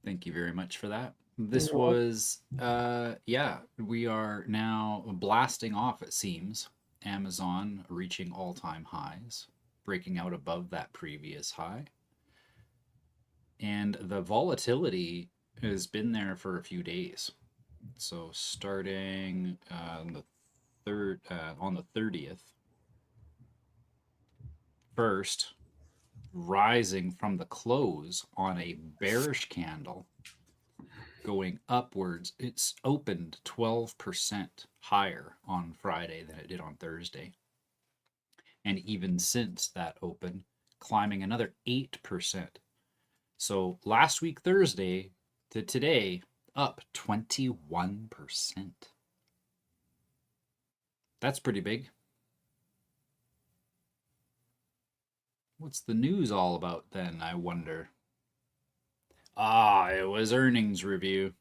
Thank you very much for that. This was, yeah, we are now blasting off, it seems. Amazon reaching all time highs, breaking out above that previous high. And the volatility has been there for a few days. So starting on the 30th, first rising from the close on a bearish candle going upwards. It's opened 12% higher on Friday than it did on Thursday. And even since that open, climbing another 8%. So last week, Thursday to today, up 21%. That's pretty big. What's the news all about then, I wonder? It was earnings review.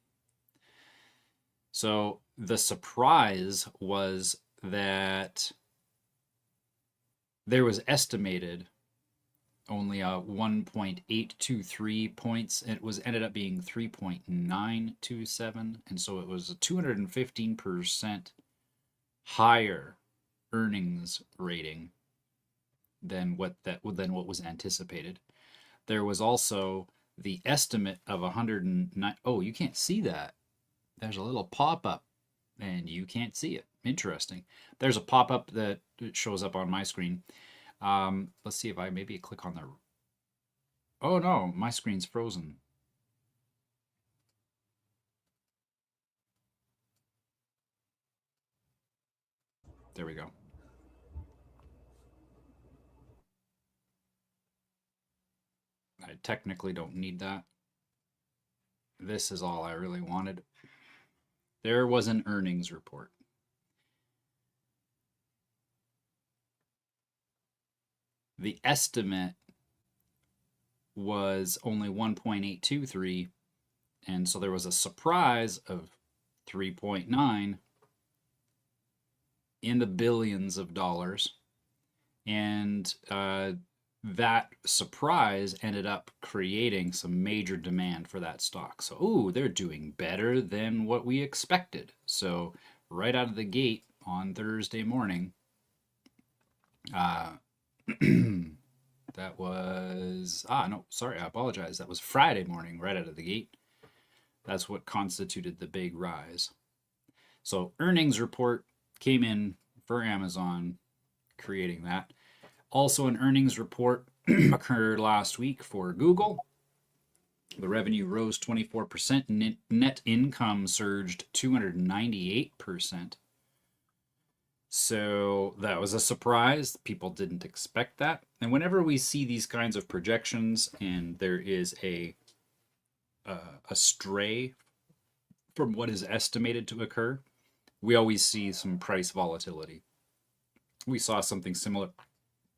So the surprise was that there was estimated only a 1.823 points. It was ended up being 3.927, and so it was a 215% higher earnings rating than what was anticipated. There was also the estimate of 109. Oh, you can't see that. There's a little pop-up and you can't see it. Interesting. There's a pop-up that shows up on my screen. Let's see if I maybe click on the... Oh no, my screen's frozen. There we go. I technically don't need that. This is all I really wanted. There was an earnings report. The estimate was only 1.823, and so there was a surprise of 3.9 in the billions of dollars, and that surprise ended up creating some major demand for that stock. So, ooh, they're doing better than what we expected. So, right out of the gate on Thursday morning, that was, no, sorry, I apologize. That was Friday morning, right out of the gate. That's what constituted the big rise. So, earnings report came in for Amazon, creating that. Also, an earnings report occurred last week for Google. The revenue rose 24%, net income surged 298%. So that was a surprise. People didn't expect that. And whenever we see these kinds of projections and there is a stray from what is estimated to occur, we always see some price volatility. We saw something similar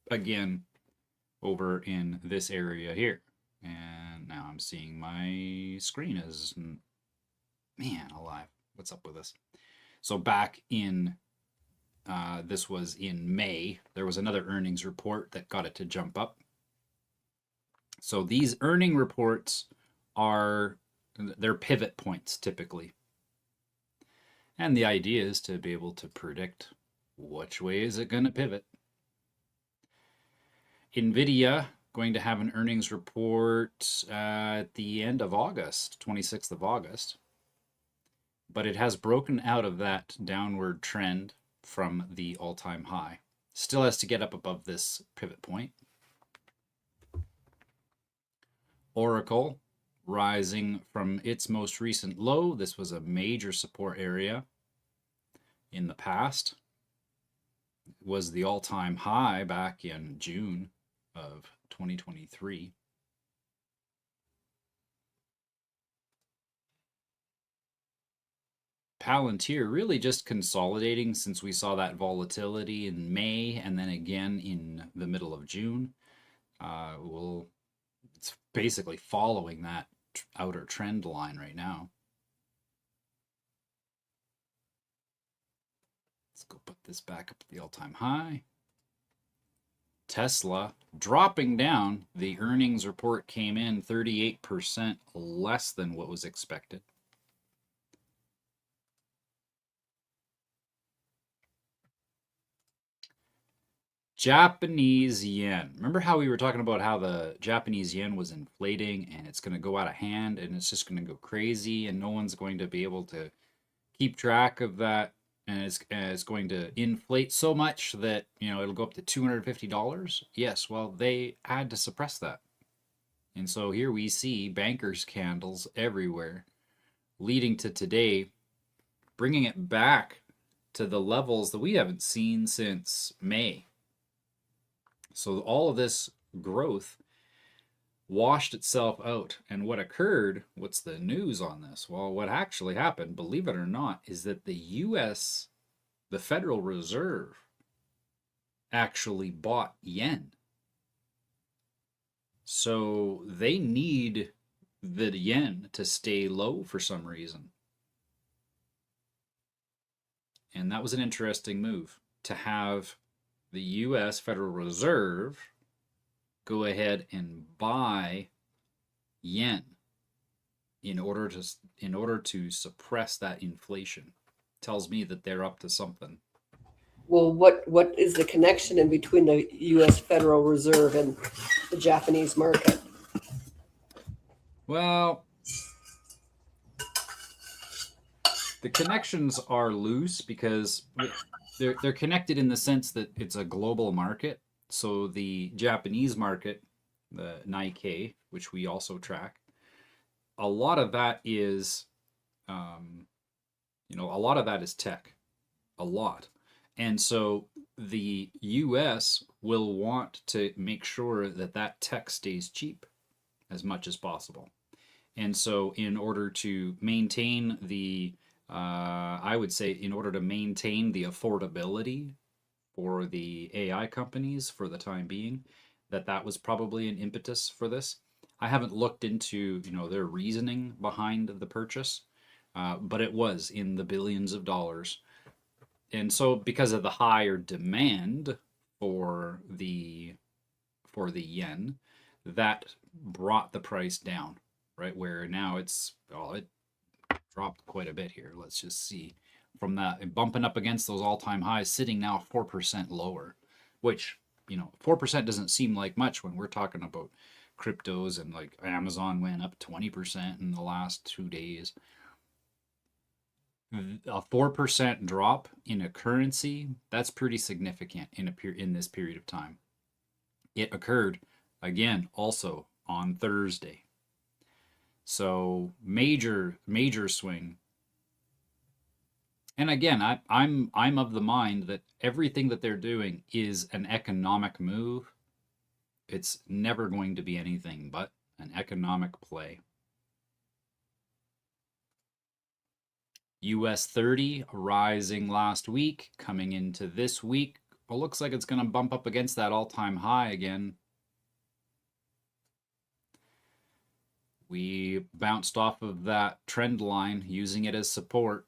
again over in this area here. And now I'm seeing my screen is, man alive, what's up with this? So back in, this was in May, there was another earnings report that got it to jump up. So these earning reports they're pivot points typically. And the idea is to be able to predict which way is it going to pivot. NVIDIA going to have an earnings report at the end of August, 26th of August. But it has broken out of that downward trend from the all-time high. Still has to get up above this pivot point. Oracle rising from its most recent low. This was a major support area in the past. It was the all-time high back in June of 2023. Palantir really just consolidating since we saw that volatility in May and then again in the middle of June. It's basically following that outer trend line right now. Let's go put this back up to the all-time high. Tesla dropping down. The earnings report came in 38% less than what was expected. Japanese yen. Remember how we were talking about how the Japanese yen was inflating and it's going to go out of hand and it's just going to go crazy and no one's going to be able to keep track of that, and it's going to inflate so much that, you know, it'll go up to $250. Yes, well, they had to suppress that. And so here we see bankers candles everywhere, leading to today bringing it back to the levels that we haven't seen since May. So all of this growth washed itself out. And what occurred, what's the news on this? Well, what actually happened, believe it or not, is that the US, the Federal Reserve, actually bought yen. So they need the yen to stay low for some reason. And that was an interesting move, to have the US Federal Reserve go ahead and buy yen in order to suppress that inflation. Tells me that they're up to something. Well, what is the connection in between the U.S. Federal Reserve and the Japanese market? Well, the connections are loose because they're connected in the sense that it's a global market. So the Japanese market, the Nikkei, which we also track, a lot of that is, a lot of that is tech, a lot. And so the US will want to make sure that that tech stays cheap as much as possible. And so in order to maintain the, I would say, in order to maintain the affordability for the AI companies for the time being, that was probably an impetus for this. I haven't looked into, their reasoning behind the purchase, but it was in the billions of dollars. And so because of the higher demand for the yen, that brought the price down, right? Where now it dropped quite a bit here. Let's just see. From that, bumping up against those all-time highs, sitting now 4% lower, which, 4% doesn't seem like much when we're talking about cryptos, and like Amazon went up 20% in the last 2 days. A 4% drop in a currency, that's pretty significant in this period of time. It occurred again also on Thursday. So major swing. And again, I'm of the mind that everything that they're doing is an economic move. It's never going to be anything but an economic play. US 30 rising last week, coming into this week. Well, looks like it's going to bump up against that all-time high again. We bounced off of that trend line, using it as support.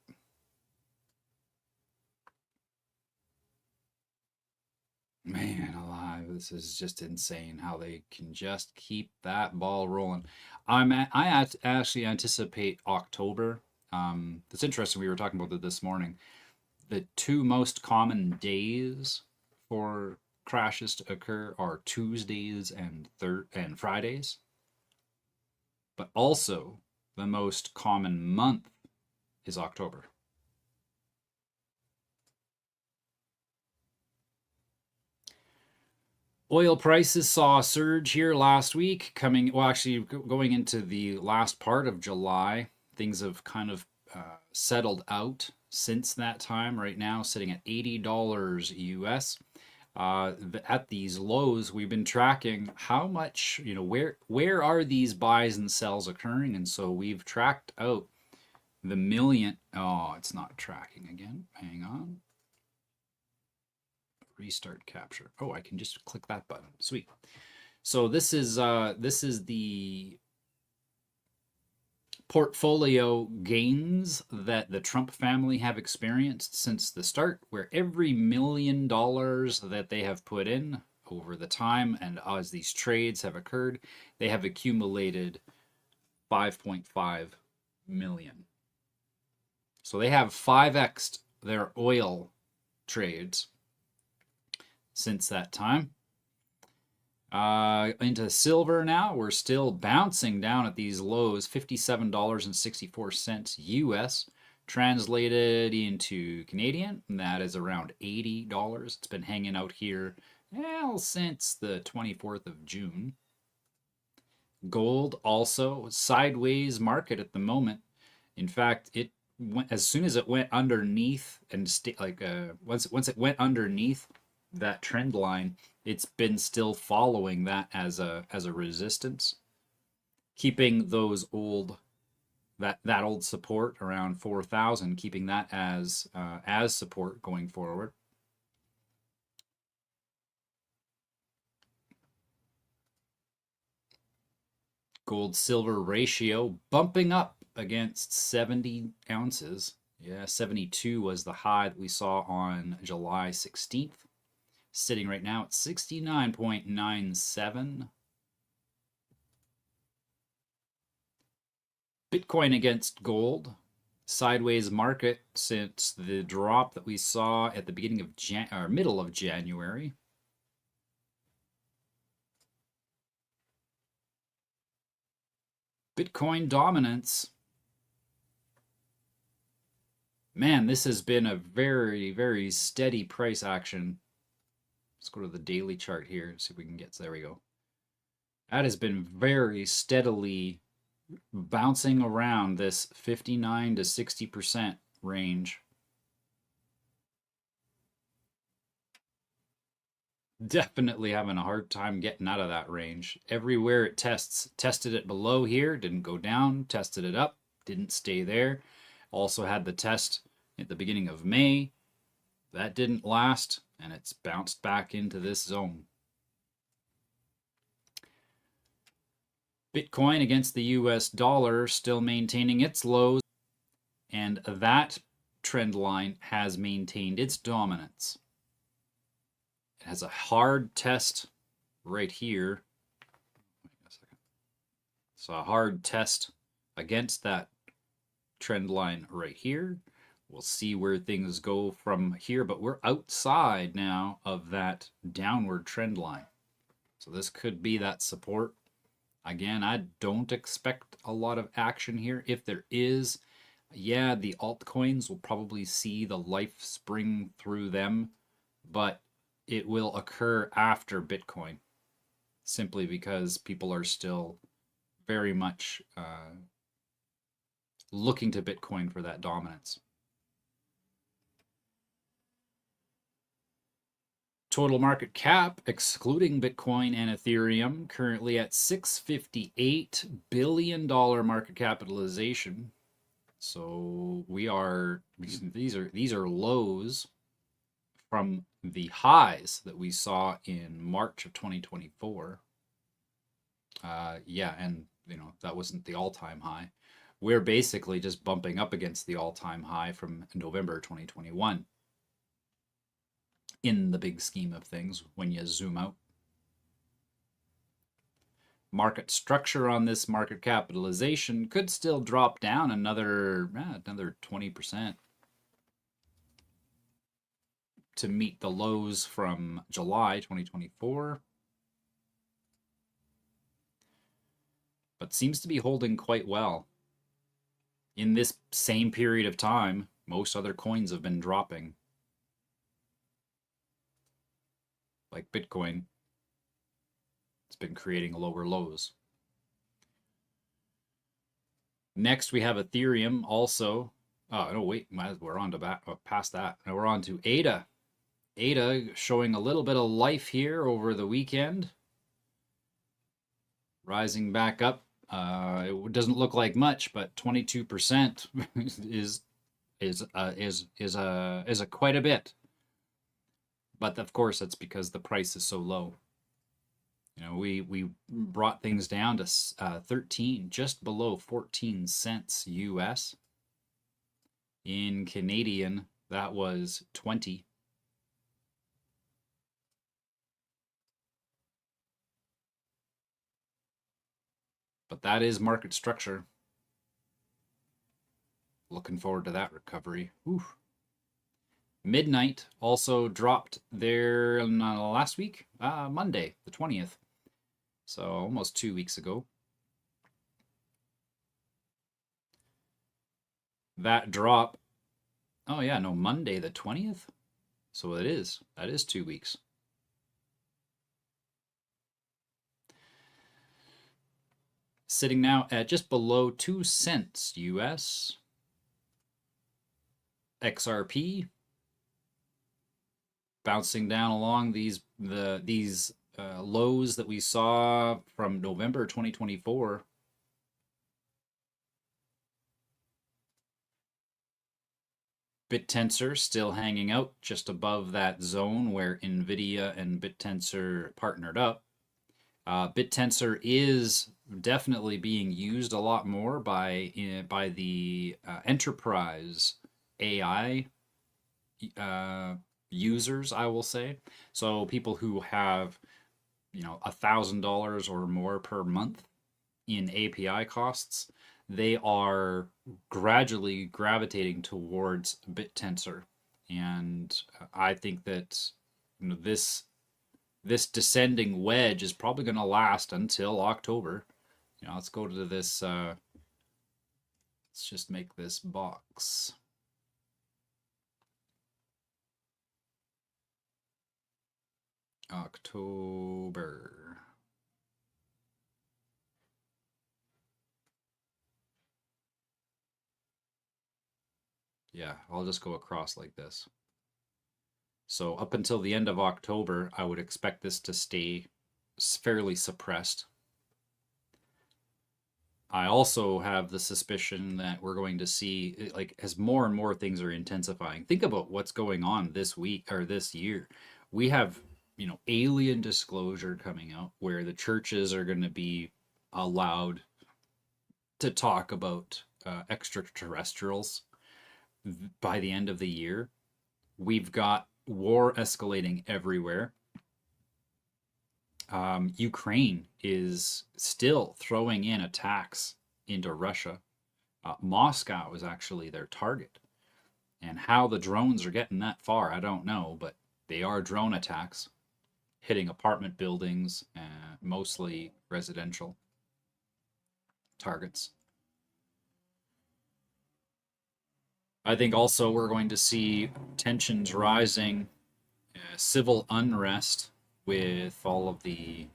Man alive, this is just insane how they can just keep that ball rolling. I actually anticipate October. It's interesting, we were talking about it this morning. The two most common days for crashes to occur are Tuesdays and Fridays. But also, the most common month is October. Oil prices saw a surge here last week, going into the last part of July. Things have kind of settled out since that time. Right now, sitting at $80 US. At these lows, we've been tracking how much, where are these buys and sells occurring? And so we've tracked out the million. Oh, it's not tracking again. Hang on. Restart capture. Oh, I can just click that button. Sweet. So this is the portfolio gains that the Trump family have experienced since the start, where every $1 million that they have put in, over the time, and as these trades have occurred, they have accumulated 5.5 million. So they have 5x'd their oil trades since that time. Into silver now. We're still bouncing down at these lows, $57.64 US. Translated into Canadian, and that is around $80. It's been hanging out here since the 24th of June. Gold also sideways market at the moment. In fact, it went as soon as it went underneath and once it went underneath that trend line, it's been still following that as a resistance, keeping those old that old support around 4,000, keeping that as support going forward. Gold silver ratio bumping up against 70 ounces. Yeah, 72 was the high that we saw on July 16th. Sitting right now at 69.97. Bitcoin against gold, sideways market since the drop that we saw at the beginning of middle of January. Bitcoin dominance. Man, this has been a very, very steady price action. Let's go to the daily chart here, see if we can get, there we go. That has been very steadily bouncing around this 59 to 60% range. Definitely having a hard time getting out of that range. Everywhere it tested it below here, didn't go down, tested it up, didn't stay there. Also had the test at the beginning of May. That didn't last, and it's bounced back into this zone. Bitcoin against the US dollar still maintaining its lows, and that trend line has maintained its dominance. It has a hard test right here. Wait a second. So a hard test against that trend line right here. We'll see where things go from here, but we're outside now of that downward trend line. So this could be that support. Again, I don't expect a lot of action here. If there is, yeah, the altcoins will probably see the life spring through them, but it will occur after Bitcoin, simply because people are still very much looking to Bitcoin for that dominance. Total market cap, excluding Bitcoin and Ethereum, currently at $658 billion market capitalization. So we are, these are lows from the highs that we saw in March of 2024. Yeah, and that wasn't the all-time high. We're basically just bumping up against the all-time high from November 2021. In the big scheme of things, when you zoom out. Market structure on this market capitalization could still drop down another 20% to meet the lows from July 2024. But seems to be holding quite well. In this same period of time, most other coins have been dropping. Like Bitcoin, it's been creating lower lows. Next, we have Ethereum also. Oh, no, wait, we're on to past that. Now we're on to ADA. ADA showing a little bit of life here over the weekend. Rising back up. It doesn't look like much, but 22% is quite a bit. But of course, that's because the price is so low. We brought things down to 13, just below 14 cents US. In Canadian, that was 20. But that is market structure. Looking forward to that recovery. Whew. Midnight also dropped there last week, Monday, the 20th. So almost 2 weeks ago. That drop, oh yeah, no, Monday the 20th? So it is. That is 2 weeks. Sitting now at just below 2 cents US. XRP bouncing down along these lows that we saw from November 2024. BitTensor still hanging out just above that zone where NVIDIA and BitTensor partnered up. BitTensor is definitely being used a lot more by the enterprise AI users, I will say. So people who have, $1,000 or more per month in API costs, they are gradually gravitating towards BitTensor, and I think that this descending wedge is probably going to last until October. Let's go to this. Let's just make this box. October. Yeah, I'll just go across like this. So up until the end of October, I would expect this to stay fairly suppressed. I also have the suspicion that we're going to see, like, as more and more things are intensifying. Think about what's going on this week or this year. We have, alien disclosure coming out where the churches are going to be allowed to talk about extraterrestrials by the end of the year. We've got war escalating everywhere. Ukraine is still throwing in attacks into Russia. Moscow is actually their target. And how the drones are getting that far, I don't know, but they are drone attacks hitting apartment buildings, mostly residential targets. I think also we're going to see tensions rising, civil unrest with all of the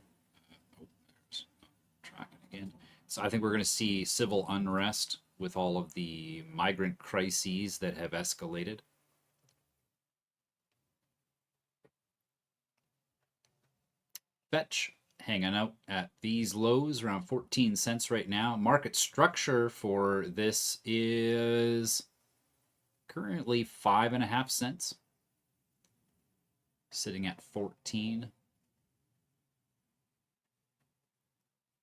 tracking again. So I think we're going to see civil unrest with all of the migrant crises that have escalated. Fetch hanging out at these lows around 14 cents right now. Market structure for this is currently 5.5 cents, sitting at 14.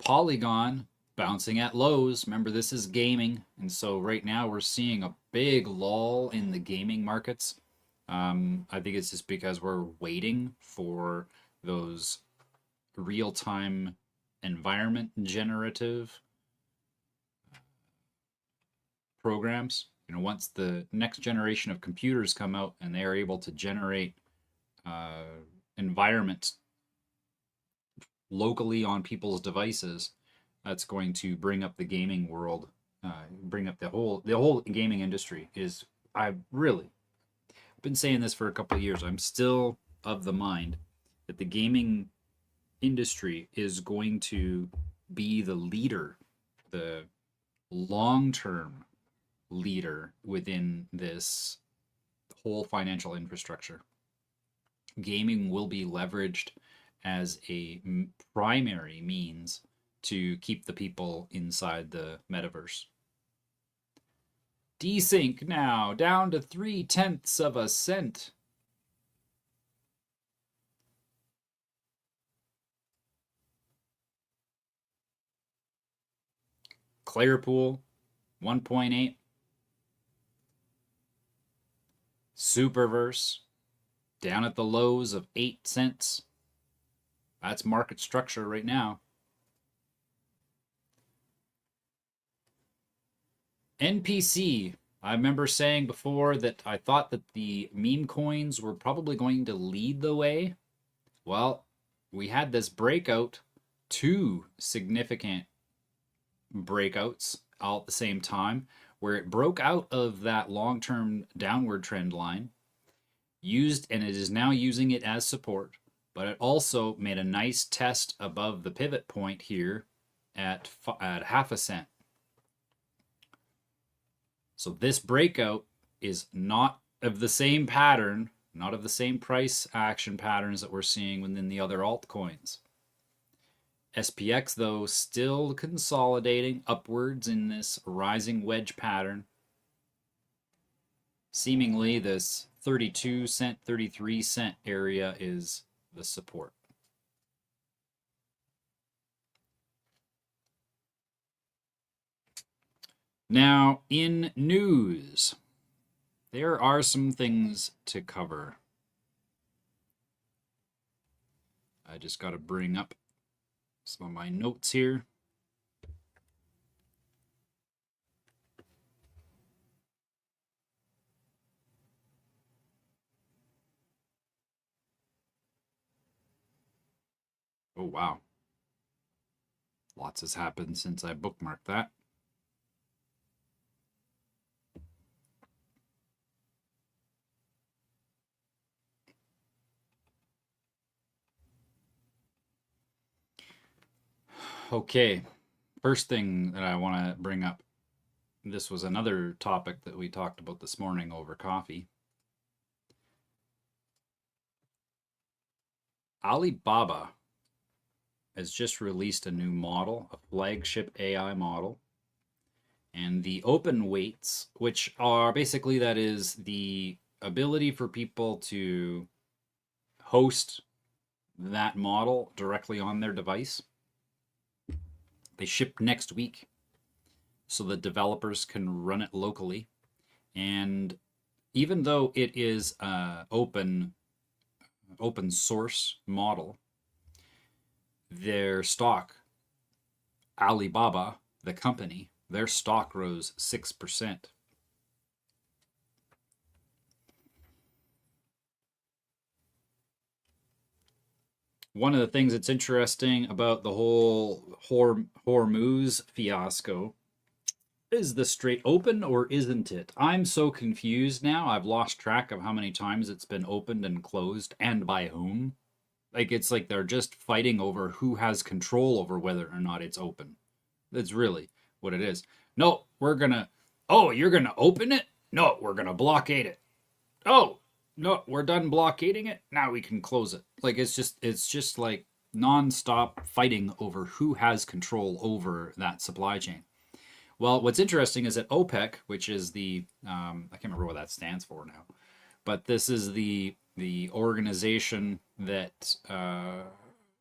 Polygon bouncing at lows. Remember, this is gaming, and so right now we're seeing a big lull in the gaming markets. I think it's just because we're waiting for those real-time environment generative programs. Once the next generation of computers come out and they are able to generate environments locally on people's devices, that's going to bring up the gaming world, bring up the whole gaming industry. I've been saying this for a couple of years. I'm still of the mind that the gaming industry is going to be the leader, the long-term leader within this whole financial infrastructure. Gaming will be leveraged as a primary means to keep the people inside the metaverse. Desync now down to 0.3 cents. Clearpool 1.8. Superverse down at the lows of 8 cents. That's market structure right now. NPC. I remember saying before that I thought that the meme coins were probably going to lead the way. Well, we had this breakout, two significant breakouts all at the same time, where it broke out of that long-term downward trend line, used, and it is now using it as support, but it also made a nice test above the pivot point here at half a cent. So this breakout is not of the same pattern, not of the same price action patterns that we're seeing within the other altcoins. SPX, though, still consolidating upwards in this rising wedge pattern. Seemingly this 32 cent, 33 cent area is the support. Now, in news, there are some things to cover. I just got to bring up some of my notes here. Oh, wow. Lots has happened since I bookmarked that. Okay, first thing that I want to bring up. This was another topic that we talked about this morning over coffee. Alibaba has just released a new model, a flagship AI model. And the open weights, which are basically, that is the ability for people to host that model directly on their device. They ship next week so the developers can run it locally. And even though it is an open source model, their stock, Alibaba, the company, their stock rose 6%. One of the things that's interesting about the whole Hormuz fiasco is the Strait open or isn't it? I'm so confused now. I've lost track of how many times it's been opened and closed and by whom. Like, it's like they're just fighting over who has control over whether or not it's open. That's really what it is. No, you're gonna open it? No, we're gonna blockade it. Oh, no, we're done blockading it. Now we can close it. Like, it's just like nonstop fighting over who has control over that supply chain. Well, what's interesting is that OPEC, which is the I can't remember what that stands for now, but this is the organization that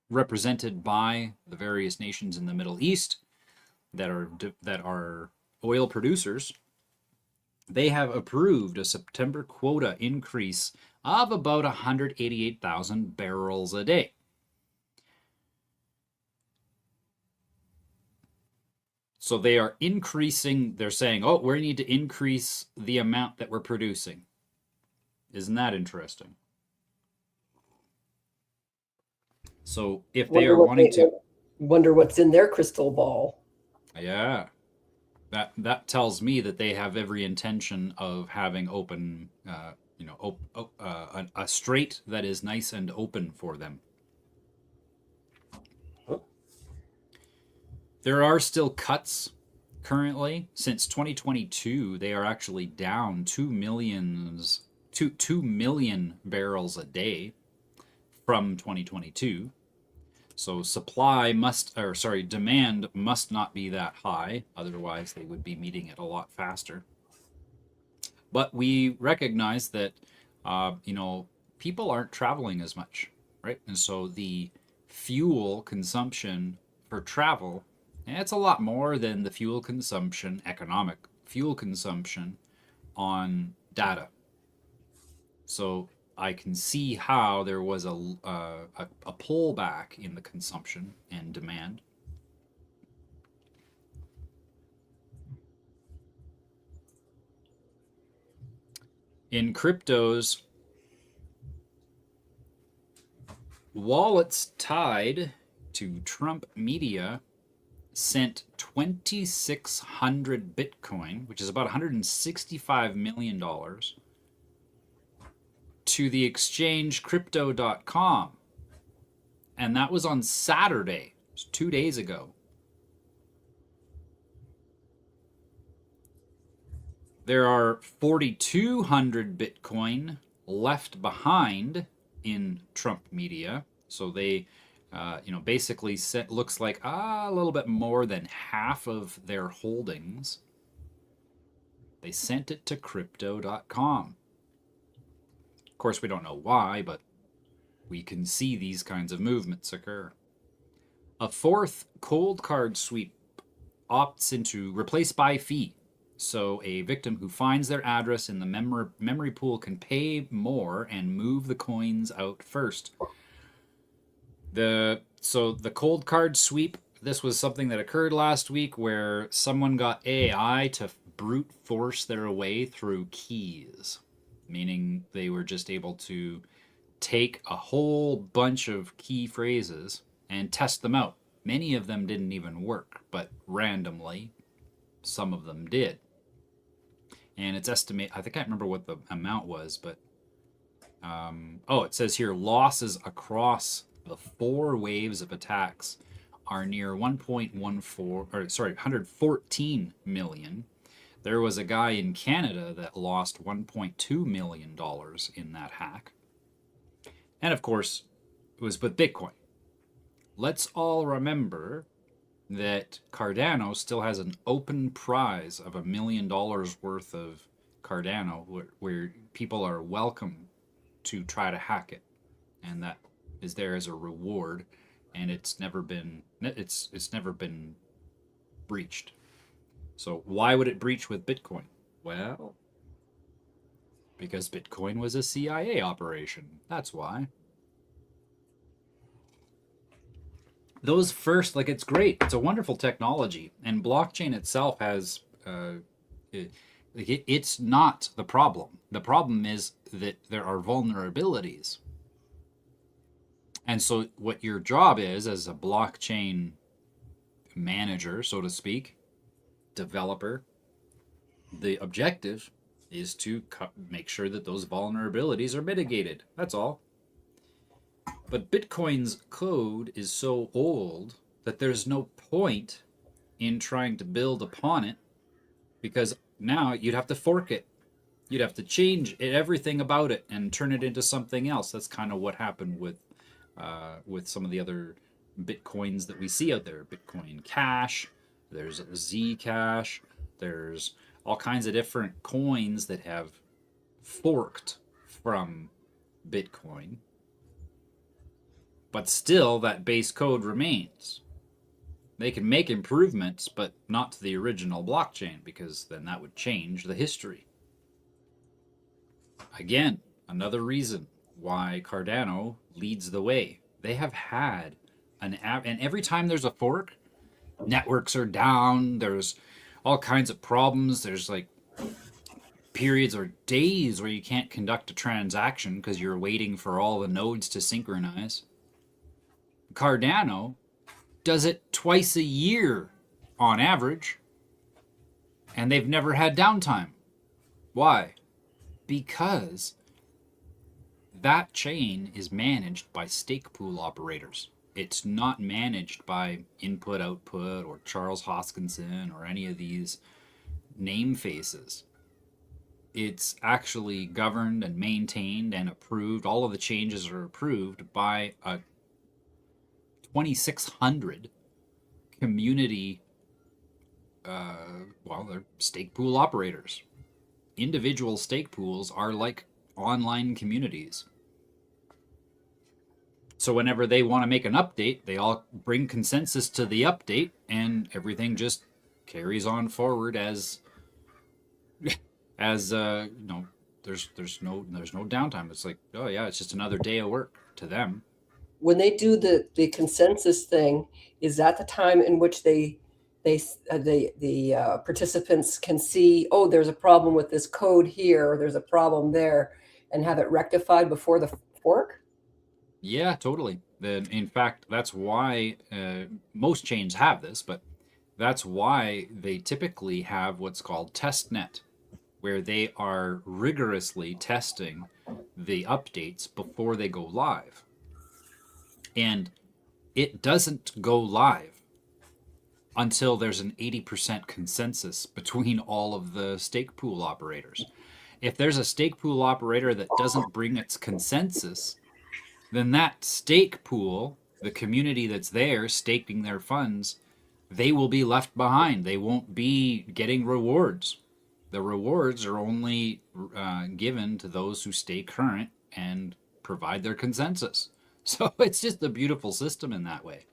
represented by the various nations in the Middle East that are oil producers. They have approved a September quota increase of about 188,000 barrels a day. So they are increasing, they're saying, oh, we need to increase the amount that we're producing. Isn't that interesting? So if they are wanting to... Wonder what's in their crystal ball. Yeah. That tells me that they have every intention of having open, a strait that is nice and open for them. There are still cuts currently. Since 2022, they are actually down 2 million barrels a day from 2022. So demand must not be that high, otherwise they would be meeting it a lot faster. But we recognize that, people aren't traveling as much, right? And so the fuel consumption for travel, it's a lot more than the fuel consumption, economic fuel consumption on data. So I can see how there was a pullback in the consumption and demand. In cryptos, wallets tied to Trump Media sent 2,600 Bitcoin, which is about $165 million, to the exchange crypto.com. And that was on Saturday, 2 days ago. There are 4,200 Bitcoin left behind in Trump Media. So they, basically looks like a little bit more than half of their holdings. They sent it to crypto.com. Of course, we don't know why, but we can see these kinds of movements occur. A fourth cold card sweep opts into replace by fee. So a victim who finds their address in the memory pool can pay more and move the coins out first. So the cold card sweep, this was something that occurred last week where someone got AI to brute force their way through keys, meaning they were just able to take a whole bunch of key phrases and test them out. Many of them didn't even work, but randomly, some of them did. And it's estimated, I think I can't remember what the amount was, but it says here losses across the 4 waves of attacks are near 114 million. There was a guy in Canada that lost $1.2 million in that hack. And of course, it was with Bitcoin. Let's all remember that Cardano still has an open prize of $1 million worth of Cardano, where people are welcome to try to hack it, and that is there as a reward, and it's never been breached. So why would it breach with Bitcoin? Well, because Bitcoin was a CIA operation. That's why. Those first, it's great. It's a wonderful technology, and blockchain itself has it's not the problem. The problem is that there are vulnerabilities. And so what your job is as a blockchain manager, so to speak, developer, the objective is to make sure that those vulnerabilities are mitigated. That's all. But Bitcoin's code is so old that there's no point in trying to build upon it, because now you'd have to fork it. You'd have to change everything about it and turn it into something else. That's kind of what happened with some of the other Bitcoins that we see out there. Bitcoin Cash, there's Zcash, there's all kinds of different coins that have forked from Bitcoin. But still, that base code remains. They can make improvements, but not to the original blockchain, because then that would change the history. Again, another reason why Cardano leads the way. They have had and every time there's a fork, networks are down, there's all kinds of problems, there's periods or days where you can't conduct a transaction because you're waiting for all the nodes to synchronize. Cardano does it twice a year on average, and they've never had downtime. Why? Because that chain is managed by stake pool operators. It's not managed by input output or Charles Hoskinson or any of these name faces. It's actually governed and maintained and approved. All of the changes are approved by a 2,600 community, they're stake pool operators. Individual stake pools are like online communities. So whenever they want to make an update, they all bring consensus to the update, and everything just carries on forward as there's no downtime. It's like, oh yeah, it's just another day of work to them. When they do the consensus thing, is that the time in which they the participants can see, oh, there's a problem with this code here, or there's a problem there, and have it rectified before the fork? Yeah, totally. In fact, that's why most chains have this, but that's why they typically have what's called testnet, where they are rigorously testing the updates before they go live. And it doesn't go live until there's an 80% consensus between all of the stake pool operators. If there's a stake pool operator that doesn't bring its consensus, then that stake pool, the community that's there staking their funds, they will be left behind. They won't be getting rewards. The rewards are only given to those who stay current and provide their consensus. So it's just a beautiful system in that way.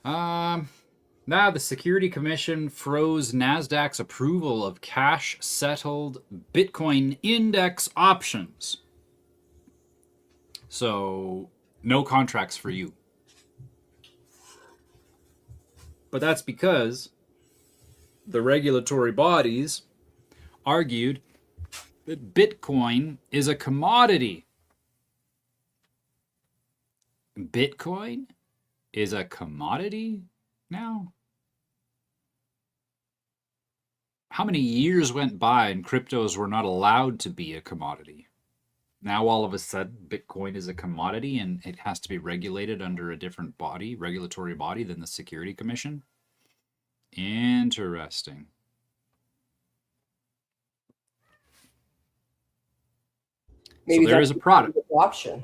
Now the Security Commission froze NASDAQ's approval of cash-settled Bitcoin index options. So no contracts for you. But that's because the regulatory bodies argued that Bitcoin is a commodity. Bitcoin is a commodity now? How many years went by and cryptos were not allowed to be a commodity? Now all of a sudden Bitcoin is a commodity and it has to be regulated under a different body, regulatory body than the Security Commission? Interesting. Maybe so there that's is a product. Adoption.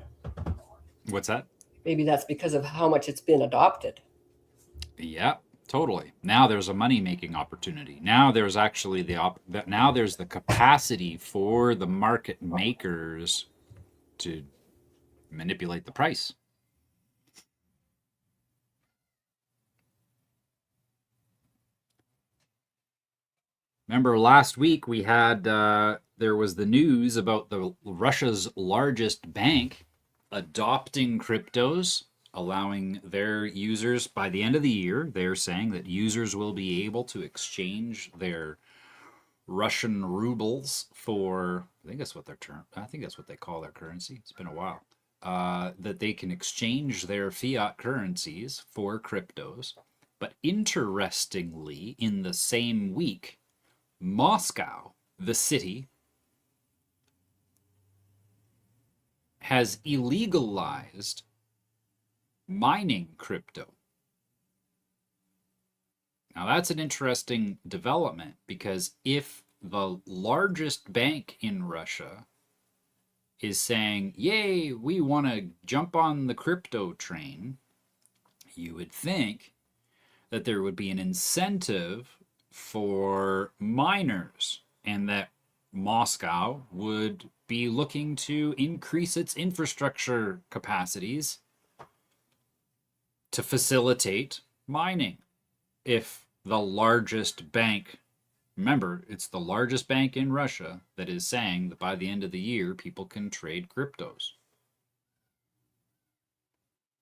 What's that? Maybe that's because of how much it's been adopted. Yeah, totally. Now there's a money-making opportunity. Now there's actually now there's the capacity for the market makers to manipulate the price. Remember last week we had there was the news about Russia's largest bank adopting cryptos, allowing their users by the end of the year. They're saying that users will be able to exchange their Russian rubles for, I think that's what they call their currency. It's been a while. That they can exchange their fiat currencies for cryptos. But interestingly, in the same week, Moscow, the city, has illegalized mining crypto. Now that's an interesting development, because if the largest bank in Russia is saying, yay, we want to jump on the crypto train, you would think that there would be an incentive for miners, and that Moscow would be looking to increase its infrastructure capacities to facilitate mining. If the largest bank, remember, it's the largest bank in Russia that is saying that by the end of the year, people can trade cryptos.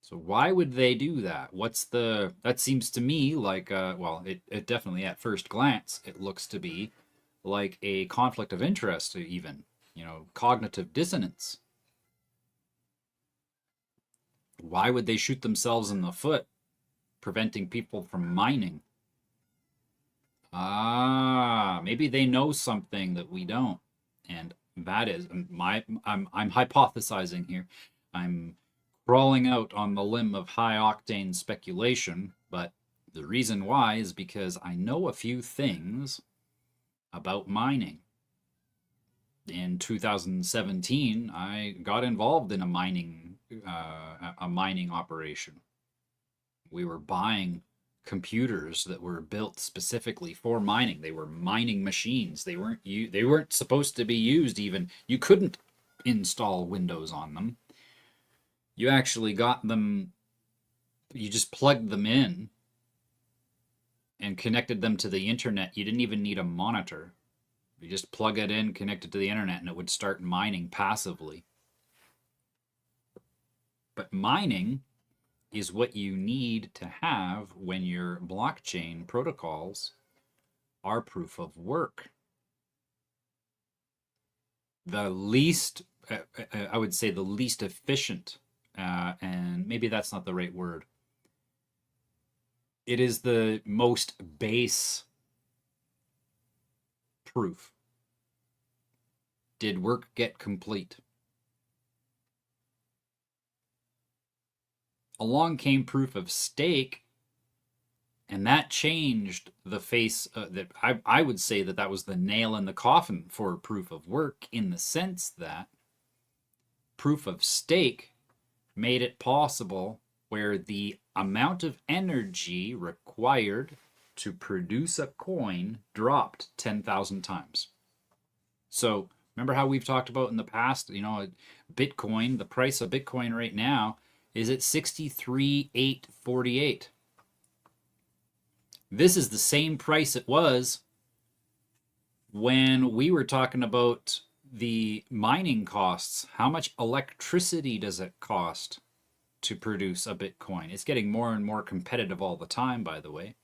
So why would they do that? That seems to me like, well, it definitely at first glance, it looks to be like a conflict of interest, even, cognitive dissonance. Why would they shoot themselves in the foot, preventing people from mining? Maybe they know something that we don't. And that is I'm hypothesizing here. I'm crawling out on the limb of high octane speculation, but the reason why is because I know a few things about mining. In 2017, I got involved in a mining operation. We were buying computers that were built specifically for mining. They were mining machines. They weren't supposed to be used even. You couldn't install Windows on them. You actually got them, you just plugged them in and connected them to the internet. You didn't even need a monitor. You just plug it in, connect it to the internet, and it would start mining passively. But mining is what you need to have when your blockchain protocols are proof of work. The least, I would say, the least efficient, and maybe that's not the right word. It is the most base proof. Did work get complete? Along came proof of stake, and that changed the face. That I would say that was the nail in the coffin for proof of work, in the sense that proof of stake made it possible where the amount of energy required to produce a coin dropped 10,000 times. So remember how we've talked about in the past, Bitcoin, the price of Bitcoin right now is at 63,848. This is the same price it was when we were talking about the mining costs. How much electricity does it cost to produce a Bitcoin? It's getting more and more competitive all the time, by the way.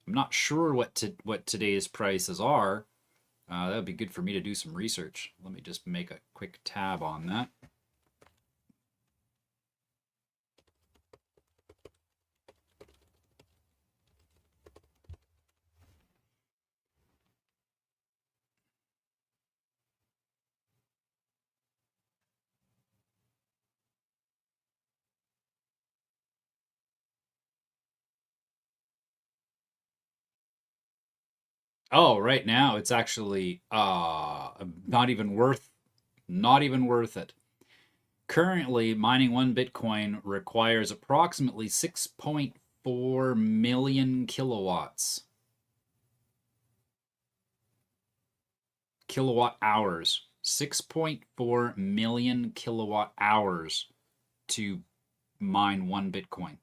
I'm not sure what today's prices are. That would be good for me to do some research. Let me just make a quick tab on that. Oh, right now it's actually not even worth it. Currently, mining one Bitcoin requires approximately 6.4 million kilowatts. Kilowatt hours. 6.4 million kilowatt hours to mine one Bitcoin.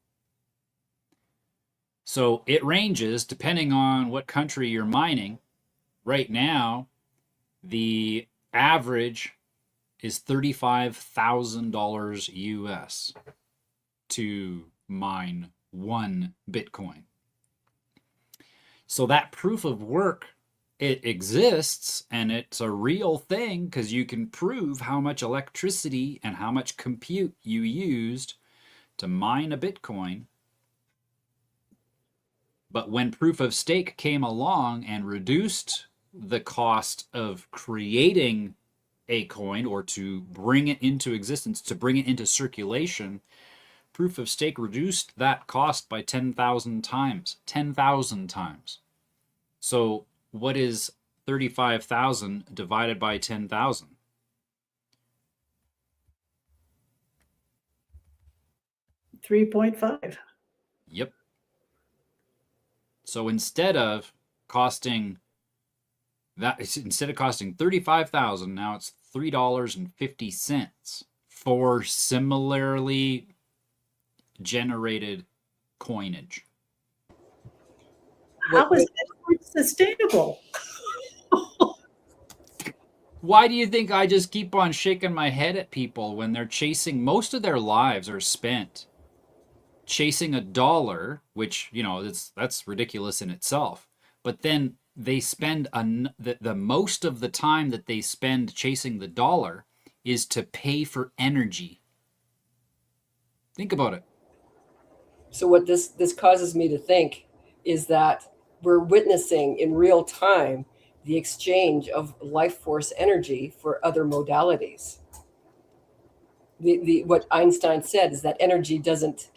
So it ranges depending on what country you're mining. Right now, the average is $35,000 US to mine one Bitcoin. So that proof of work, it exists, and it's a real thing because you can prove how much electricity and how much compute you used to mine a Bitcoin. But when proof of stake came along and reduced the cost of creating a coin, or to bring it into existence, to bring it into circulation, proof of stake reduced that cost by 10,000 times. 10,000 times. So what is 35,000 divided by 10,000? $3.5. Yep. So instead of costing 35,000, now it's $3.50 for similarly generated coinage. How is that sustainable? Why do you think I just keep on shaking my head at people when they're chasing, most of their lives are spent chasing a dollar, which, that's ridiculous in itself. But then they spend the most of the time that they spend chasing the dollar is to pay for energy. Think about it. So what this causes me to think is that we're witnessing in real time the exchange of life force energy for other modalities. What Einstein said is that energy doesn't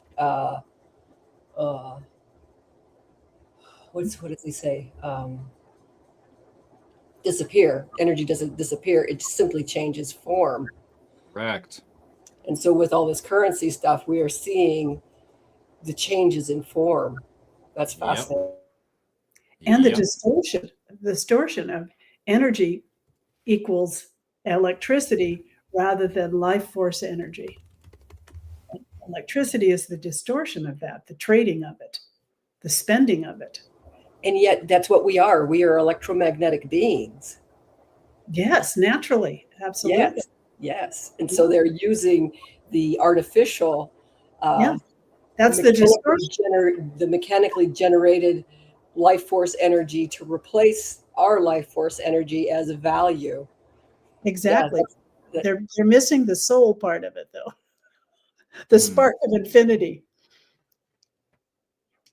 what does he say? Disappear. Energy doesn't disappear. It simply changes form. Correct. And so with all this currency stuff, we are seeing the changes in form. That's fascinating. And the distortion of energy equals electricity rather than life force energy. Electricity is the distortion of that, the trading of it, the spending of it. And yet that's what we are. We are electromagnetic beings. Yes, naturally. Absolutely. Yes. And so they're using the artificial, Yeah, that's the distortion. the mechanically generated life force energy to replace our life force energy as a value. Exactly. Yeah, They're missing the soul part of it, though. The Hmm. spark of infinity.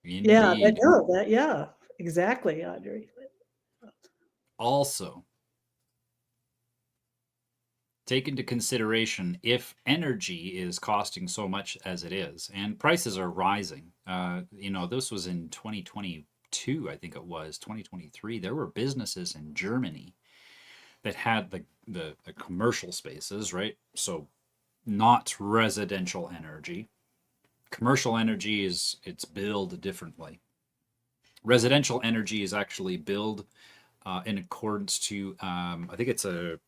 Yeah, Indeed. yeah, exactly, Audrey. Also, take into consideration if energy is costing so much as it is, and prices are rising. This was in 2022, I think it was 2023. There were businesses in Germany that had the commercial spaces, right? So not residential energy. Commercial energy it's billed differently. Residential energy is actually billed in accordance to I think it's a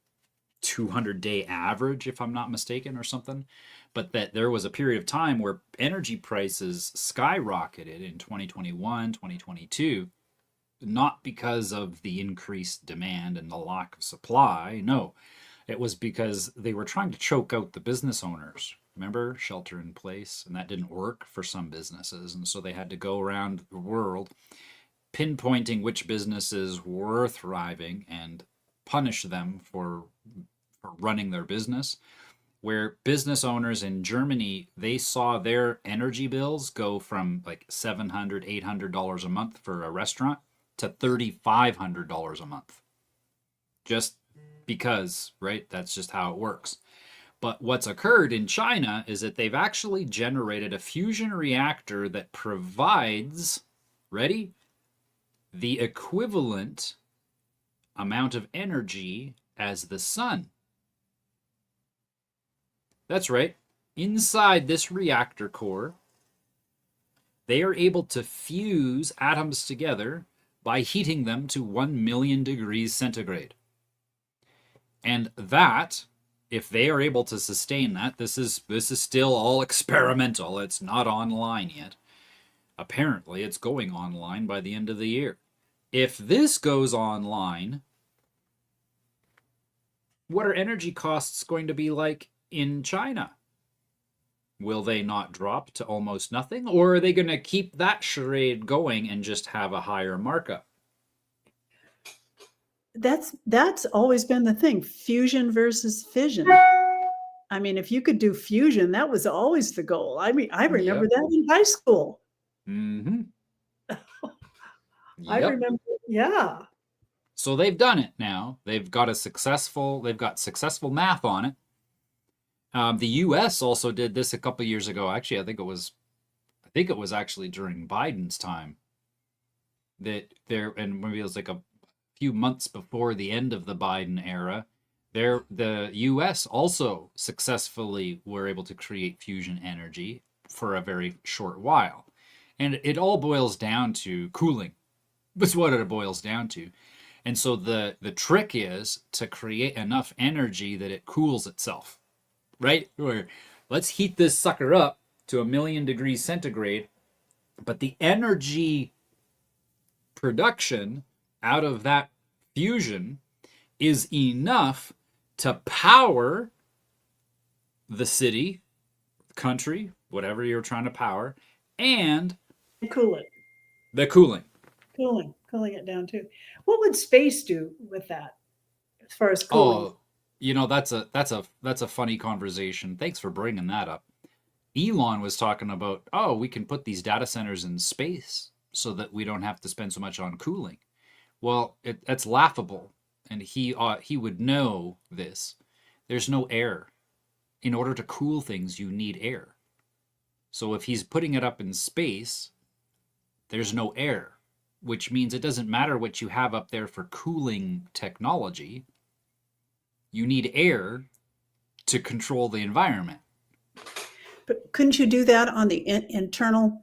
200-day average, if I'm not mistaken, or something. But that there was a period of time where energy prices skyrocketed in 2021, 2022, not because of the increased demand and the lack of supply. No, it was because they were trying to choke out the business owners. Remember, shelter in place, and that didn't work for some businesses. And so they had to go around the world pinpointing which businesses were thriving and punish them for running their business. Where business owners in Germany, they saw their energy bills go from like $700, $800 a month for a restaurant to $3,500 a month. Just because, right? That's just how it works. But what's occurred in China is that they've actually generated a fusion reactor that provides, ready, the equivalent amount of energy as the sun. That's right. Inside this reactor core, they are able to fuse atoms together by heating them to 1 million degrees centigrade. And that, if they are able to sustain that, this is still all experimental. It's not online yet. Apparently, it's going online by the end of the year. If this goes online, what are energy costs going to be like in China? Will they not drop to almost nothing? Or are they going to keep that charade going and just have a higher markup? That's always been the thing, fusion versus fission. I mean, if you could do fusion, that was always the goal. I mean, I remember Yep. that in high school. Mm-hmm. I Yep. remember, yeah. So they've done it now. They've got successful math on it. The U.S. also did this a couple years ago. Actually, I think it was actually during Biden's time that there, and maybe it was like a few months before the end of the Biden era. The U.S. also successfully were able to create fusion energy for a very short while, and it all boils down to cooling. That's what it boils down to. And so the trick is to create enough energy that it cools itself, right? Or let's heat this sucker up to 1 million degrees centigrade, but the energy production out of that fusion is enough to power the city, country, whatever you're trying to power, and Cool it. the cooling. Cooling it down too. What would space do with that as far as cooling? Oh, that's a funny conversation. Thanks for bringing that up. Elon was talking about, we can put these data centers in space so that we don't have to spend so much on cooling. Well, that's laughable, and he would know this. There's no air. In order to cool things, you need air. So if he's putting it up in space, there's no air, which means it doesn't matter what you have up there for cooling technology. You need air to control the environment. But couldn't you do that on the internal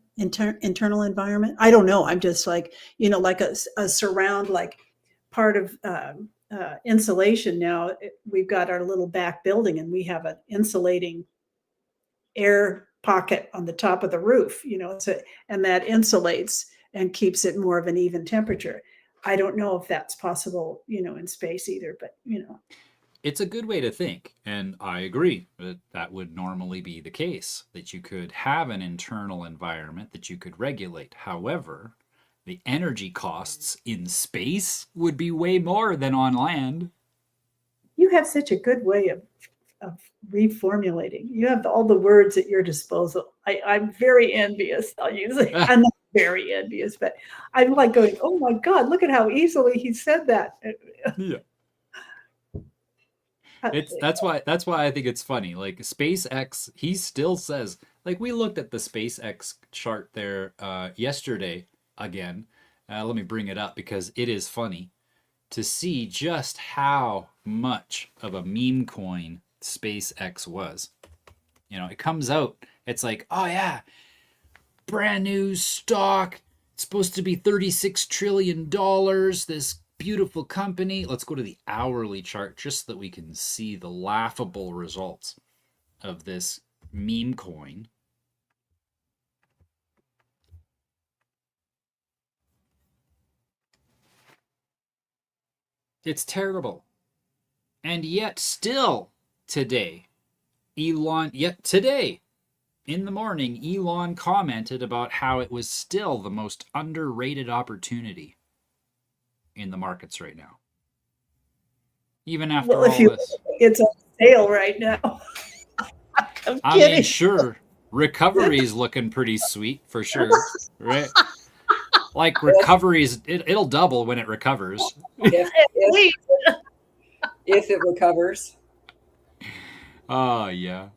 environment? I don't know. I'm just like, like a surround, like part of insulation. Now we've got our little back building and we have an insulating air pocket on the top of the roof, and that insulates and keeps it more of an even temperature. I don't know if that's possible, in space either, but it's a good way to think, and I agree that that would normally be the case, that you could have an internal environment that you could regulate. However, the energy costs in space would be way more than on land. You have such a good way of reformulating. You have all the words at your disposal. I'm very envious. I'll use it. I'm not very envious, but I'm like going, oh my God, look at how easily he said that. Yeah. That's why I think it's funny. Like SpaceX, he still says, like, we looked at the SpaceX chart there yesterday again. Let me bring it up because it is funny to see just how much of a meme coin SpaceX was. You know, it comes out, it's like, oh yeah, brand new stock. It's supposed to be $36 trillion. This beautiful company. Let's go to the hourly chart just so that we can see the laughable results of this meme coin. It's terrible. And yet still today, today in the morning, Elon commented about how it was still the most underrated opportunity in the markets right now. Even after all this. It's on sale right now. I mean, sure, recovery is looking pretty sweet for sure, right? Like recoveries, it'll double when it recovers. If it recovers. Oh, yeah.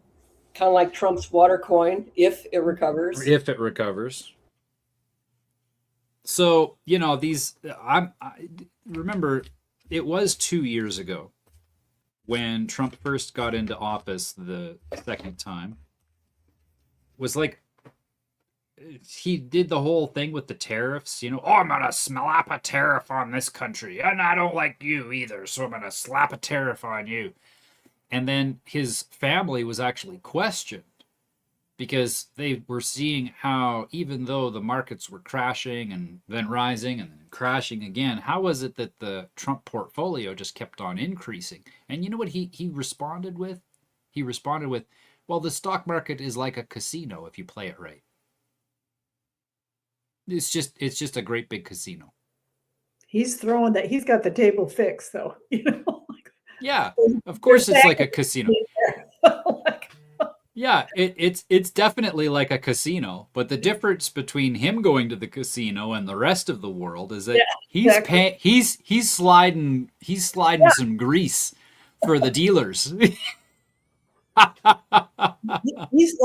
Kind of like Trump's water coin, if it recovers. If it recovers. So, you know, I remember it was 2 years ago when Trump first got into office the second time. Was like, he did the whole thing with the tariffs, you know, oh, I'm going to slap a tariff on this country, and I don't like you either, so I'm going to slap a tariff on you. And then his family was actually questioned because they were seeing how, even though the markets were crashing and then rising and then crashing again, how was it that the Trump portfolio just kept on increasing? And you know what he responded with? He responded with, well, the stock market is like a casino if you play it right. It's just a great big casino. He's throwing that. He's got the table fixed, though. You know. Yeah, of course it's like a casino. Yeah, it's definitely like a casino, but the difference between him going to the casino and the rest of the world is that he's sliding some grease for the dealers. He's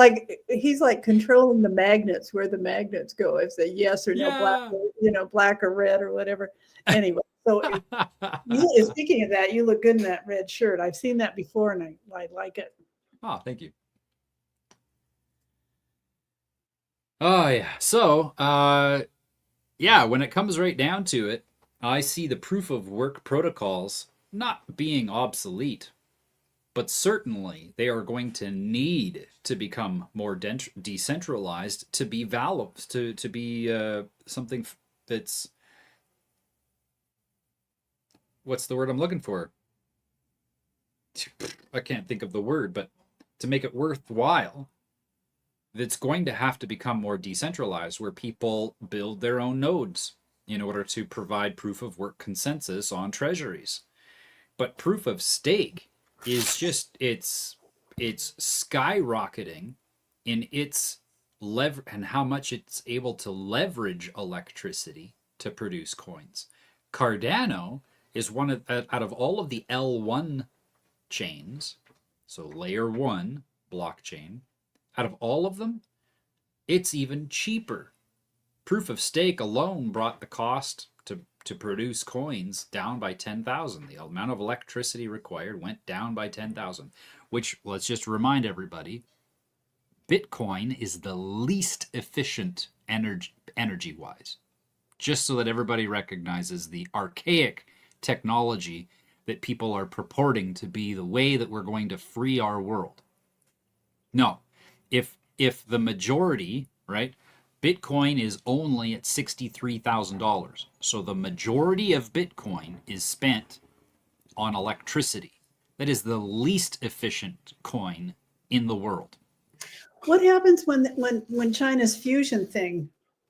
like controlling the magnets, where the magnets go, if they yes or no, black or red or whatever. Anyway, so speaking of that, you look good in that red shirt. I've seen that before, and I like it. Oh, thank you. Oh yeah. So when it comes right down to it, I see the proof of work protocols not being obsolete, but certainly they are going to need to become more decentralized to be valid, to be something that's, what's the word I'm looking for? I can't think of the word, but to make it worthwhile, it's going to have to become more decentralized, where people build their own nodes in order to provide proof of work consensus on treasuries. But proof of stake is just, it's skyrocketing in its and how much it's able to leverage electricity to produce coins. Cardano is one of, out of all of the L1 chains, so layer 1 blockchain, out of all of them, it's even cheaper. Proof of stake alone brought the cost to produce coins down by 10,000. The amount of electricity required went down by 10,000, which, let's just remind everybody, Bitcoin is the least efficient energy-wise. Just so that everybody recognizes the archaic technology that people are purporting to be the way that we're going to free our world. No, if the majority, right, Bitcoin is only at $63,000. So the majority of Bitcoin is spent on electricity. That is the least efficient coin in the world. What happens when China's fusion thing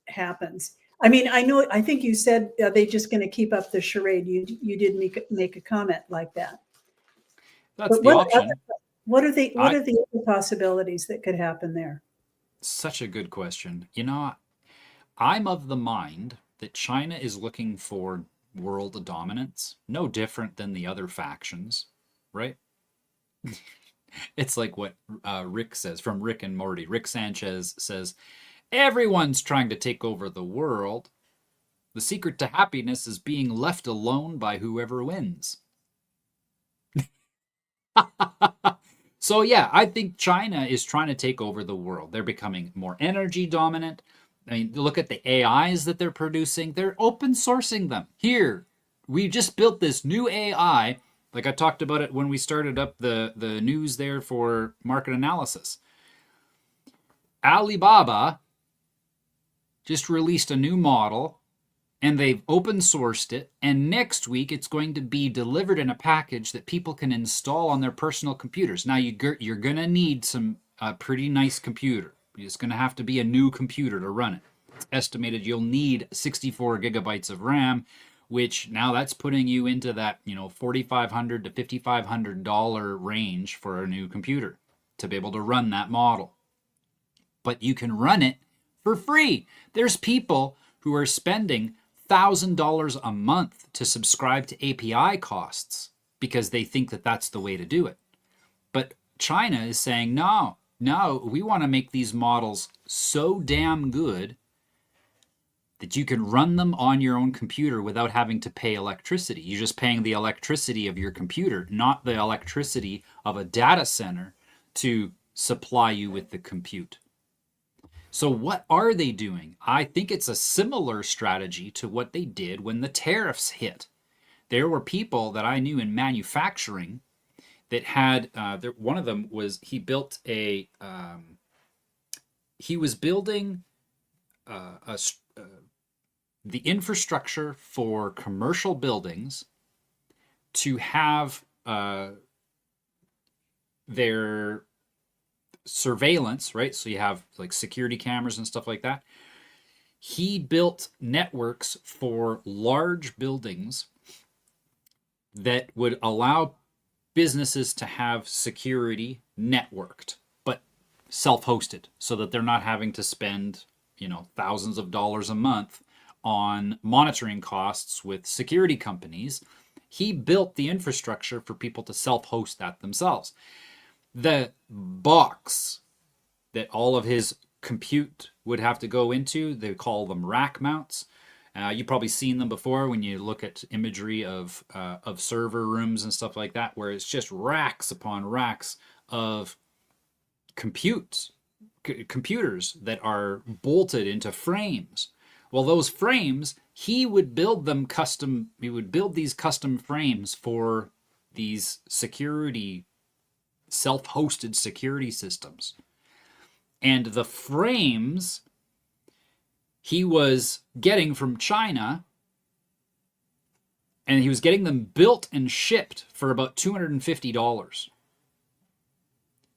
happens? I mean, I think you said, are they just going to keep up the charade? You did make a comment like that. That's But the option. what are the other possibilities that could happen there? Such a good question. You know, I'm of the mind that China is looking for world dominance, no different than the other factions, right? It's like what Rick says from Rick and Morty. Rick Sanchez says, everyone's trying to take over the world. The secret to happiness is being left alone by whoever wins. So yeah, I think China is trying to take over the world. They're becoming more energy dominant. I mean, look at the AIs that they're producing. They're open sourcing them. Here, we just built this new AI. Like I talked about it when we started up the news there for market analysis. Alibaba just released a new model and they've open sourced it. And next week, it's going to be delivered in a package that people can install on their personal computers. Now, you're going to need some pretty nice computer. It's going to have to be a new computer to run it. It's estimated you'll need 64 gigabytes of RAM, which now that's putting you into that, $4,500 to $5,500 range for a new computer to be able to run that model. But you can run it for free. There's people who are spending $1,000 a month to subscribe to API costs because they think that that's the way to do it. But China is saying, no, we want to make these models so damn good that you can run them on your own computer without having to pay electricity. You're just paying the electricity of your computer, not the electricity of a data center to supply you with the compute. So what are they doing? I think it's a similar strategy to what they did when the tariffs hit. There were people that I knew in manufacturing that had, one of them was, he was building the infrastructure for commercial buildings to have their surveillance, right? So you have like security cameras and stuff like that. He built networks for large buildings that would allow businesses to have security networked, but self-hosted, so that they're not having to spend, thousands of dollars a month on monitoring costs with security companies. He built the infrastructure for people to self-host that themselves. The box that all of his compute would have to go into, they call them rack mounts. You've probably seen them before when you look at imagery of server rooms and stuff like that, where it's just racks upon racks of computers that are bolted into frames. Well, those frames, he would build them custom. He would build these custom frames for these self-hosted security systems. And the frames he was getting from China, and he was getting them built and shipped for about $250.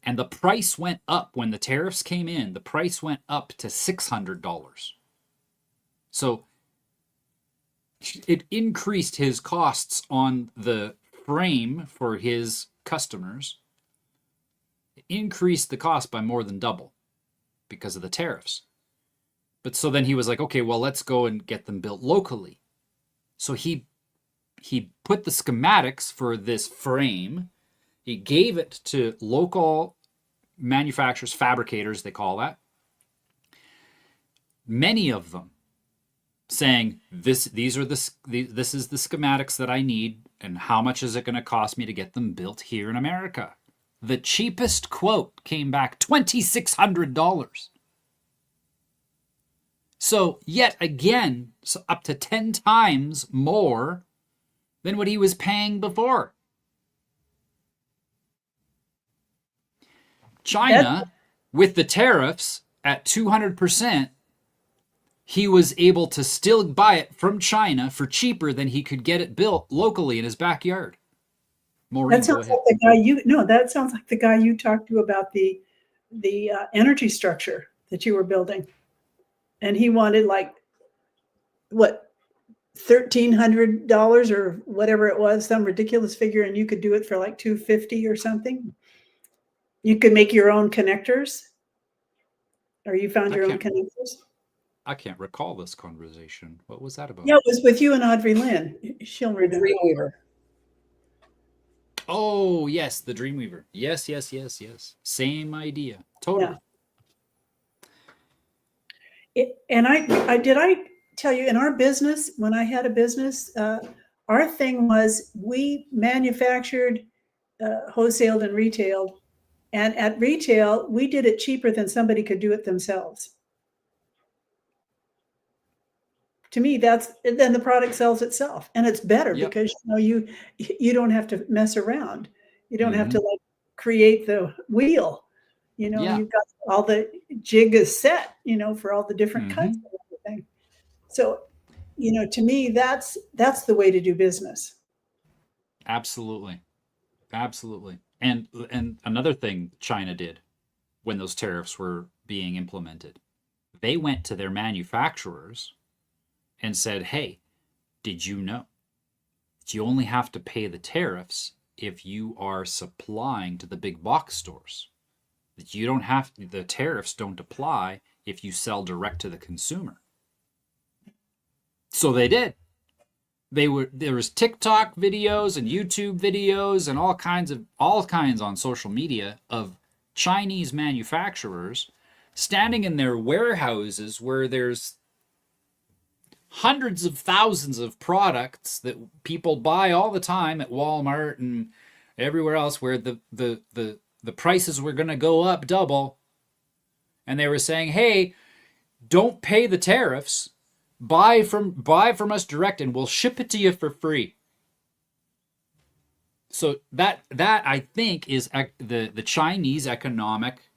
And the price went up when the tariffs came in. The price went up to $600. So it increased his costs on the frame for his customers. It increased the cost by more than double because of the tariffs. But so then he was like, okay, well, let's go and get them built locally. So he put the schematics for this frame. He gave it to local manufacturers, fabricators, they call that. Many of them saying, this is the schematics that I need, and how much is it going to cost me to get them built here in America? The cheapest quote came back $2,600. So yet again, up to 10 times more than what he was paying before. China, with the tariffs at 200%, he was able to still buy it from China for cheaper than he could get it built locally in his backyard. Maureen, That go sounds ahead. like the guy you, no, that sounds like the guy you talked to about the energy structure that you were building. And he wanted like, what, $1,300 or whatever it was, some ridiculous figure, and you could do it for like $250 or something. You could make your own connectors, or you found I your own can't connectors. I can't recall this conversation. What was that about? Yeah, it was with you and Audrey Lynn. She'll The remember. Dreamweaver. Oh, yes, the Dreamweaver. Yes, yes, yes, yes. Same idea. Totally. And I tell you, in our business, when I had a business, our thing was we manufactured, wholesaled and retailed. And at retail, we did it cheaper than somebody could do it themselves. To me, then the product sells itself, and it's better Yep. because you don't have to mess around. You don't have Mhm. to like create the wheel. Yeah. You've got all the jig is set, for all the different cuts Mhm. and everything. So, to me, that's the way to do business. Absolutely. Absolutely. And another thing China did when those tariffs were being implemented, they went to their manufacturers and said, "Hey, did you know that you only have to pay the tariffs if you are supplying to the big box stores? That you don't have the tariffs don't apply if you sell direct to the consumer." So they did. There was TikTok videos and YouTube videos and all kinds on social media of Chinese manufacturers standing in their warehouses where there's hundreds of thousands of products that people buy all the time at Walmart and everywhere else, where the prices were going to go up double, and they were saying, "Hey, don't pay the tariffs. Buy from us direct, and we'll ship it to you for free." So that I think is the Chinese economic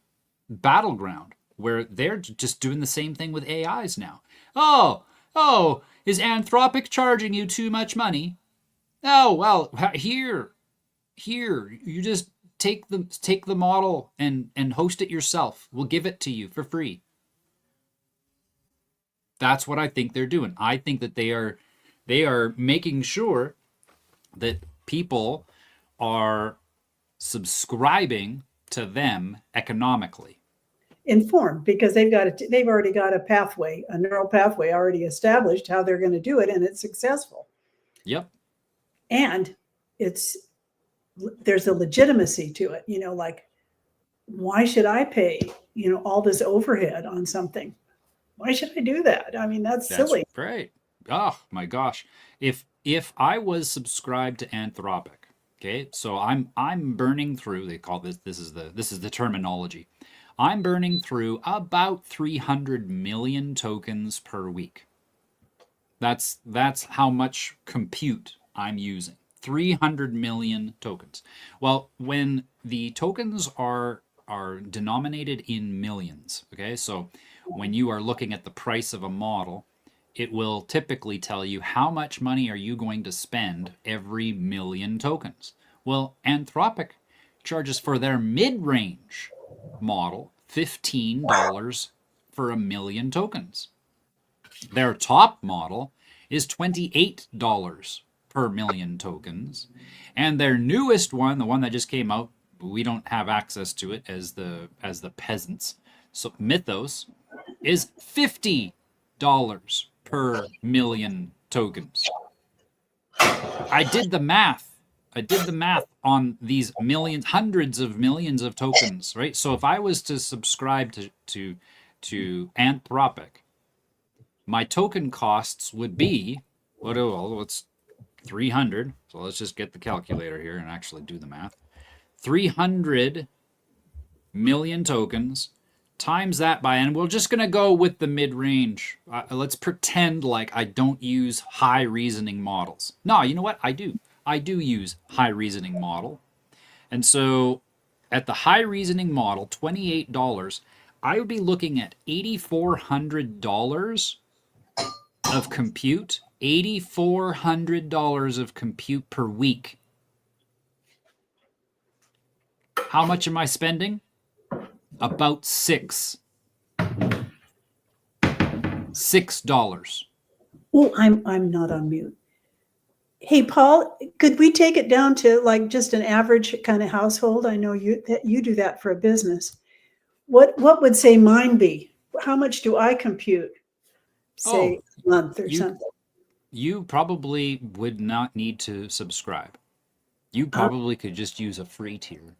battleground, where they're just doing the same thing with AIs now. Oh, is Anthropic charging you too much money? Oh, well, here, you just take the model and host it yourself. We'll give it to you for free. That's what I think they're doing. I think that they are making sure that people are subscribing to them economically. Informed, because they've already got a neural pathway already established how they're going to do it, and it's successful. Yep. And there's a legitimacy to it, like, why should I pay, all this overhead on something? Why should I do that? I mean, that's silly. Right. Oh my gosh. If I was subscribed to Anthropic, okay, so I'm burning through, they call this is the terminology. I'm burning through about 300 million tokens per week. That's how much compute I'm using. 300 million tokens. Well, when the tokens are denominated in millions, okay? So when you are looking at the price of a model, it will typically tell you how much money are you going to spend every million tokens. Well, Anthropic charges for their mid-range model $15 for a million tokens. Their top model is $28 per million tokens. And their newest one, the one that just came out, we don't have access to it as the peasants. So Mythos is $50 per million tokens. I did the math on these millions, hundreds of millions of tokens, right? So if I was to subscribe to Anthropic, my token costs would be, it's 300. So let's just get the calculator here and actually do the math. 300 million tokens times that by, and we're just going to go with the mid-range. Let's pretend like I don't use high reasoning models. No, you know what? I do use high reasoning model. And so at the high reasoning model, $28, I would be looking at $8,400 of compute. $8,400 of compute per week. How much am I spending? About $6. Oh, I'm not on mute. Hey, Paul, could we take it down to like just an average kind of household? I know you do that for a business. What would say mine be? How much do I compute? Say a month or you something. you probably would not need to subscribe. You probably could just use a free tier.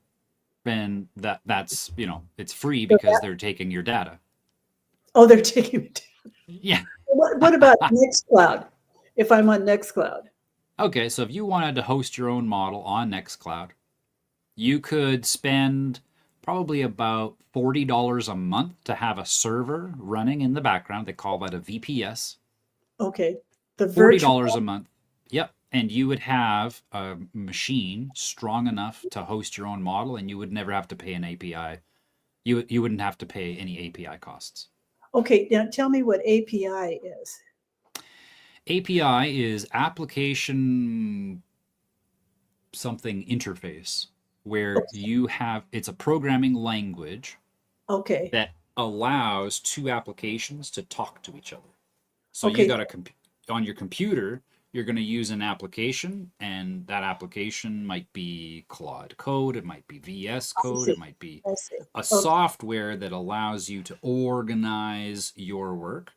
And that's, it's free because they're taking your data. Oh, they're taking it. Yeah. What about Nextcloud? If I'm on Nextcloud. Okay, so if you wanted to host your own model on Nextcloud, you could spend probably about $40 a month to have a server running in the background. They call that a VPS. Okay. The $40 virtual. a month. Yep. And you would have a machine strong enough to host your own model, and you would never have to pay an API. You wouldn't have to pay any API costs. Okay, now tell me what API is. API is application something interface, where it's a programming language Okay. that allows two applications to talk to each other. So Okay. you got on your computer, you're going to use an application, and that application might be Claude Code, it might be VS Code, see. it might be I see. a software that allows you to organize your work.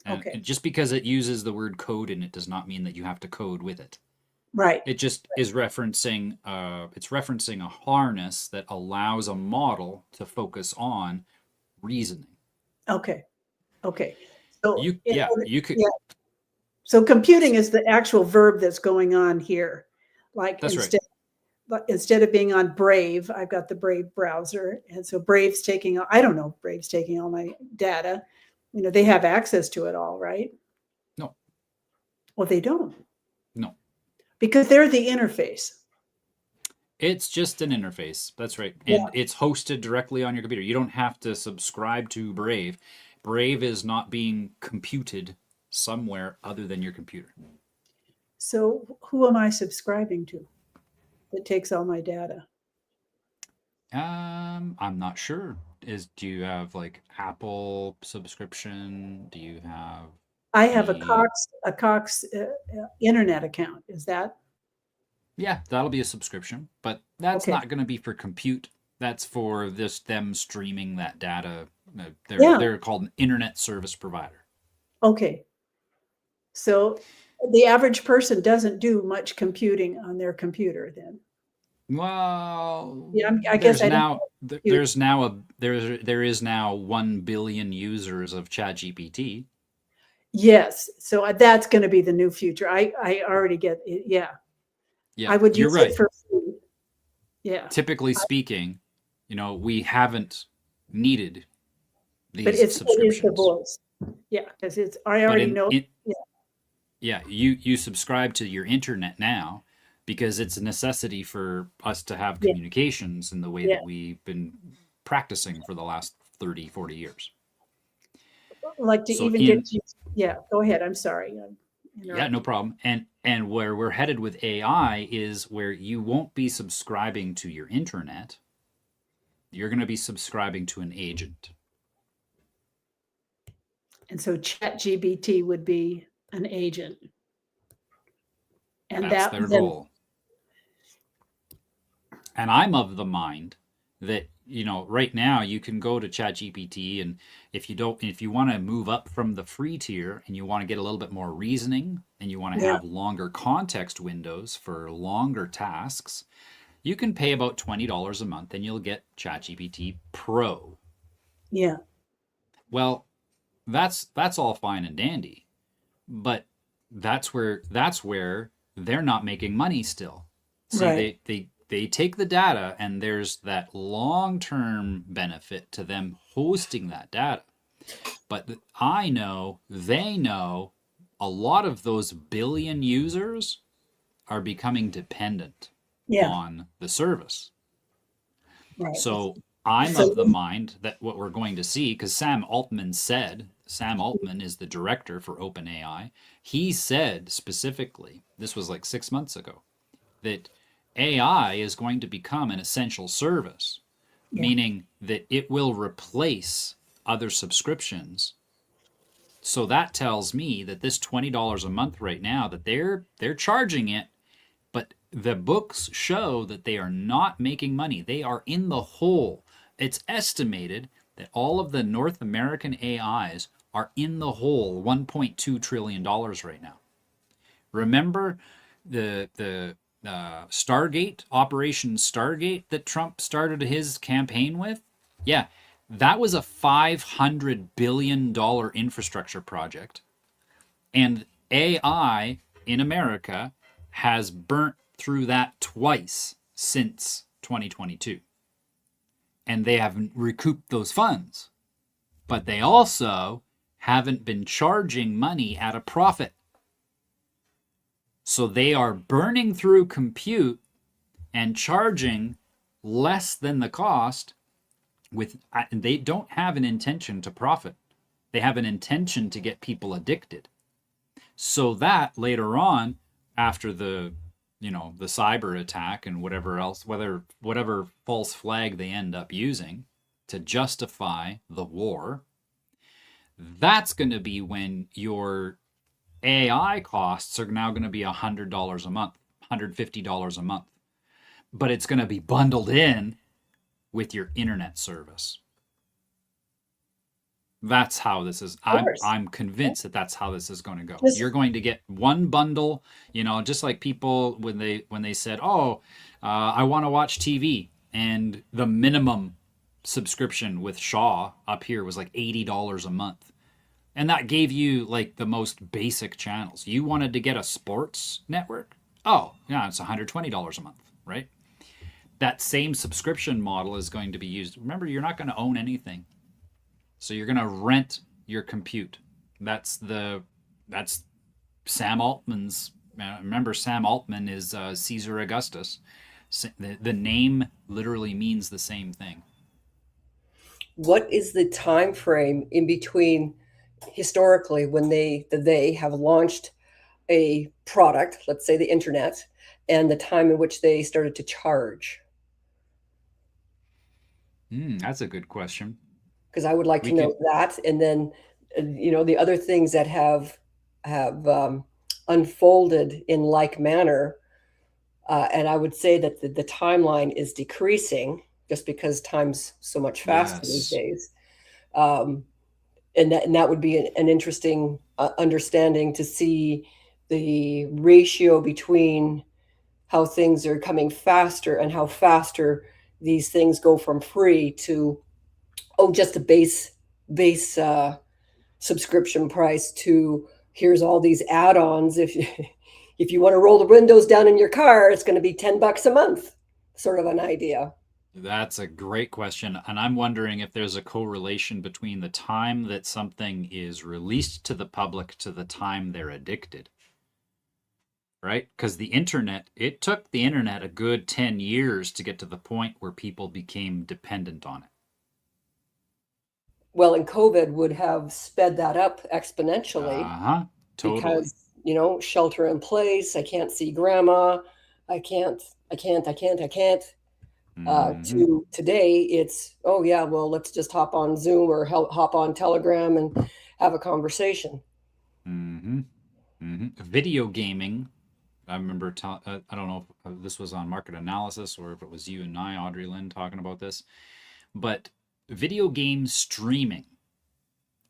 And Okay. just because it uses the word code in it does not mean that you have to code with it. Right. It just is referencing a harness that allows a model to focus on reasoning. Okay. Okay. So You could. yeah. So computing is the actual verb that's going on here. Like That's right. instead of being on Brave, I've got the Brave browser. And so Brave's I don't know if Brave's taking all my data. They have access to it all, right? No. Well, they don't. No. Because they're the interface. It's just an interface. That's right. And it's hosted directly on your computer. You don't have to subscribe to Brave. Brave is not being computed somewhere other than your computer. So who am I subscribing to that takes all my data? I'm not sure. Do you have like Apple subscription? Do you have? I have a Cox internet account. Is that? Yeah, that'll be a subscription, but that's Okay. not going to be for compute. That's for them streaming that data. They're called an internet service provider. Okay. So the average person doesn't do much computing on their computer then. Well, Yeah, I guess there is now 1 billion users of ChatGPT. Yes. So that's going to be the new future. I already get it. Yeah. Yeah, I would you're use right. it for food. Yeah. Typically speaking, we haven't needed these But it subscriptions. is the voice. Yeah, because I already know. Yeah, you subscribe to your internet now because it's a necessity for us to have communications in the way that we've been practicing for the last 30, 40 years. Like to even get you. Yeah, go ahead. I'm sorry. Yeah, no problem. And where we're headed with AI is where you won't be subscribing to your internet. You're going to be subscribing to an agent. And so ChatGPT would be an agent. And that's their goal. And I'm of the mind that, right now you can go to ChatGPT, and if you want to move up from the free tier and you want to get a little bit more reasoning and you want to have longer context windows for longer tasks, you can pay about $20 a month and you'll get ChatGPT Pro. Yeah. Well, that's all fine and dandy, but that's where they're not making money still. See, right. They take the data, and there's that long-term benefit to them hosting that data. But they know a lot of those billion users are becoming dependent on the service. Right. So I'm of the mind that what we're going to see, because Sam Altman is the director for OpenAI. He said specifically, this was like 6 months ago, that AI is going to become an essential service, Yeah. meaning that it will replace other subscriptions. So that tells me that this $20 a month right now that they're charging it, but the books show that they are not making money. They are in the hole. It's estimated that all of the North American AIs are in the hole, $1.2 trillion right now. Remember the Stargate, Operation Stargate that Trump started his campaign with? Yeah, that was a $500 billion infrastructure project. And AI in America has burnt through that twice since 2022. And they haven't recouped those funds. But they also haven't been charging money at a profit. So they are burning through compute and charging less than the cost they don't have an intention to profit. They have an intention to get people addicted. So that later on, after the cyber attack and whatever else, whatever false flag they end up using to justify the war, that's going to be when your AI costs are now going to be $100 a month, $150 a month. But it's going to be bundled in with your internet service. That's how this is. I'm convinced that that's how this is going to go. You're going to get one bundle, just like people when they said, I want to watch TV, and the minimum subscription with Shaw up here was like $80 a month. And that gave you like the most basic channels. You wanted to get a sports network? Oh, yeah, it's $120 a month, right? That same subscription model is going to be used. Remember, you're not going to own anything. So you're going to rent your compute. That's Sam Altman's. Remember, Sam Altman is Caesar Augustus. The name literally means the same thing. What is the time frame in between historically when they have launched a product, let's say the internet, and the time in which they started to charge? That's a good question. Because I would like to know that, and then the other things that have unfolded in like manner, and I would say that the timeline is decreasing just because time's so much faster these days, and that would be an interesting understanding to see the ratio between how things are coming faster and how faster these things go from free to just a base subscription price to here's all these add-ons. If you want to roll the windows down in your car, it's going to be $10 a month, sort of an idea. That's a great question. And I'm wondering if there's a correlation between the time that something is released to the public to the time they're addicted. Right? Because it took the internet a good 10 years to get to the point where people became dependent on it. Well, and COVID would have sped that up exponentially. Totally. Because, shelter in place, I can't see grandma, I can't. To today, it's, let's just hop on Zoom or hop on Telegram and have a conversation. Video gaming. I remember, I don't know if this was on Market Analysis or if it was you and I, Audrey Lynn, talking about this, but video game streaming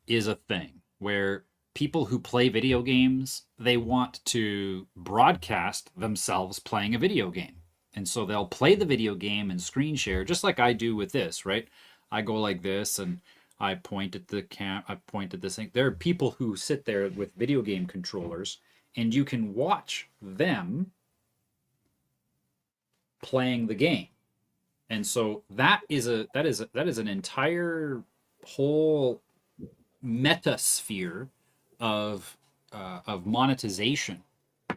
is a thing where people who play video games, they want to broadcast themselves playing a video game. And so they'll play the video game and screen share, just like I do with this, right? I go like this and I point at the I point at this thing. There are people who sit there with video game controllers, and you can watch them playing the game. And so that is an entire whole metasphere of monetization,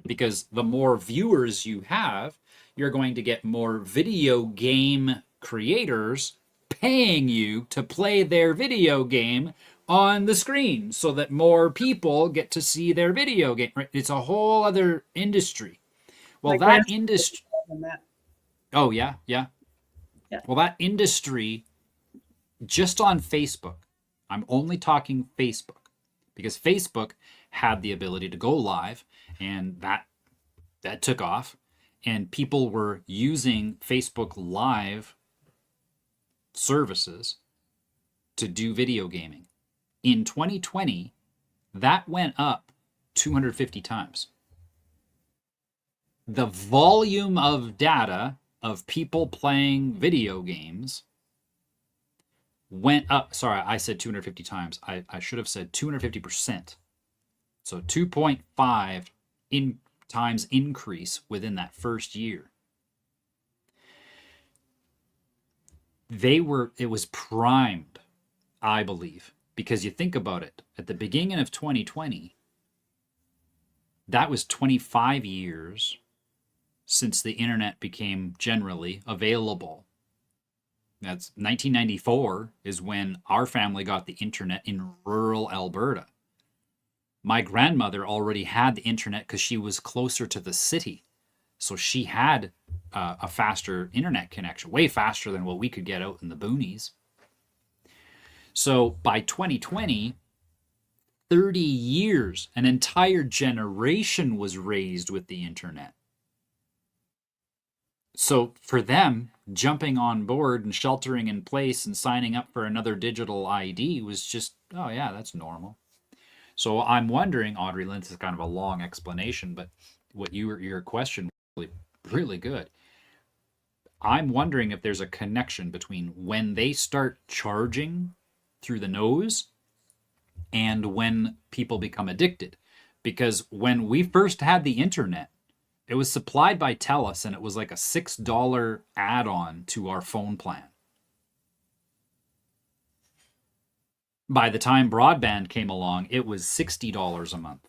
because the more viewers you have, you're going to get more video game creators paying you to play their video game on the screen so that more people get to see their video game. Right? It's a whole other industry. Well, that industry... Oh, yeah, yeah. Yeah. Well, that industry, just on Facebook, I'm only talking Facebook, because Facebook had the ability to go live, and that took off, and people were using Facebook Live services to do video gaming. In 2020, that went up 250 times. The volume of data of people playing video games went up. Sorry, I said 250 times. I should have said 250%. So 2.5 times increase within that first year. It was primed, I believe, because you think about it, at the beginning of 2020, that was 25 years since the internet became generally available. That's 1994 is when our family got the internet in rural Alberta. My grandmother already had the internet because she was closer to the city. So she had a faster internet connection, way faster than what we could get out in the boonies. So by 2020, 30 years, an entire generation was raised with the internet. So for them, jumping on board and sheltering in place and signing up for another digital ID was just, oh yeah, that's normal. So I'm wondering, Audrey Lynn, this is kind of a long explanation, but your question was really good. I'm wondering if there's a connection between when they start charging through the nose and when people become addicted. Because when we first had the internet, it was supplied by TELUS, and it was like a $6 add-on to our phone plan. By the time broadband came along, it was $60 a month.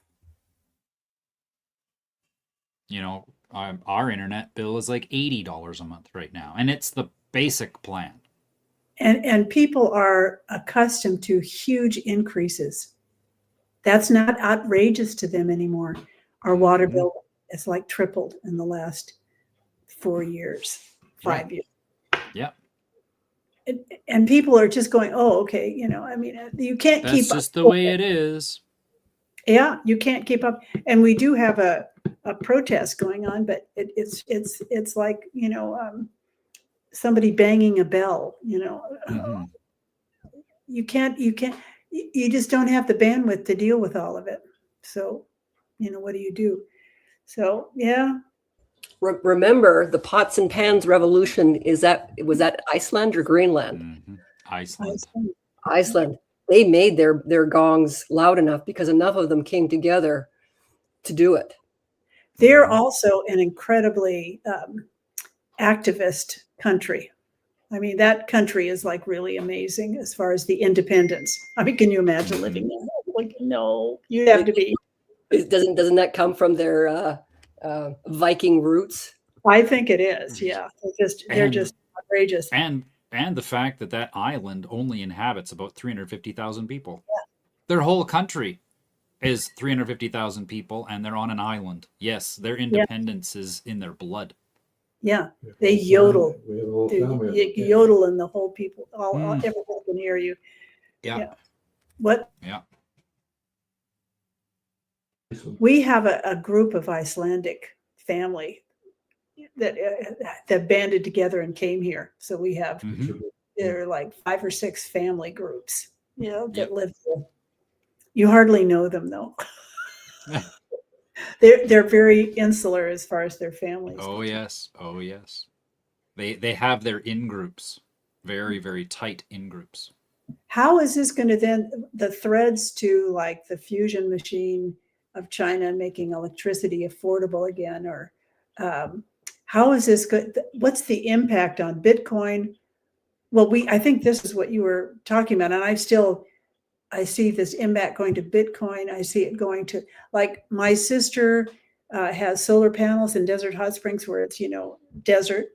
You know, our internet bill is like $80 a month right now, and it's the basic plan. And people are accustomed to huge increases. That's not outrageous to them anymore. Our water bill has like tripled in the last 4 years, 5 years. Yeah. And people are just going, oh, okay, you know, I mean, you can't keep up. That's just the way it is. Yeah, you can't keep up. And we do have a protest going on, but it's like, you know, somebody banging a bell, you know. Mhm. You just don't have the bandwidth to deal with all of it. So, you know, what do you do? So, yeah. Remember, the pots and pans revolution was that Iceland or Greenland? Mhm. Iceland. Iceland. They made their gongs loud enough because enough of them came together to do it. They're also an incredibly activist country. I mean, that country is like really amazing as far as the independence. I mean, can you imagine living there? Like, no, you have to be. Doesn't that come from their Viking roots? I think it is. Yeah, they're just outrageous. And the fact that island only inhabits about 350,000 people. Yeah. Their whole country is 350,000 people, and they're on an island. Yes, their independence is in their blood. Yeah, they yodel. You yodel, and the whole people, everyone can hear you. Yeah. What? Yeah. We have a group of Icelandic family that banded together and came here. So we have there are like 5 or 6 family groups, you know, that live there. You hardly know them though. They're very insular as far as their families. Oh yes. Oh yes. They have their in groups, very, very tight in groups. How is this going to then the threads to like the fusion machine of China making electricity affordable again, or how is this good? What's the impact on Bitcoin? Well, I think this is what you were talking about, and I see this impact going to Bitcoin. I see it going to, like, my sister has solar panels in Desert Hot Springs, where it's, you know, desert.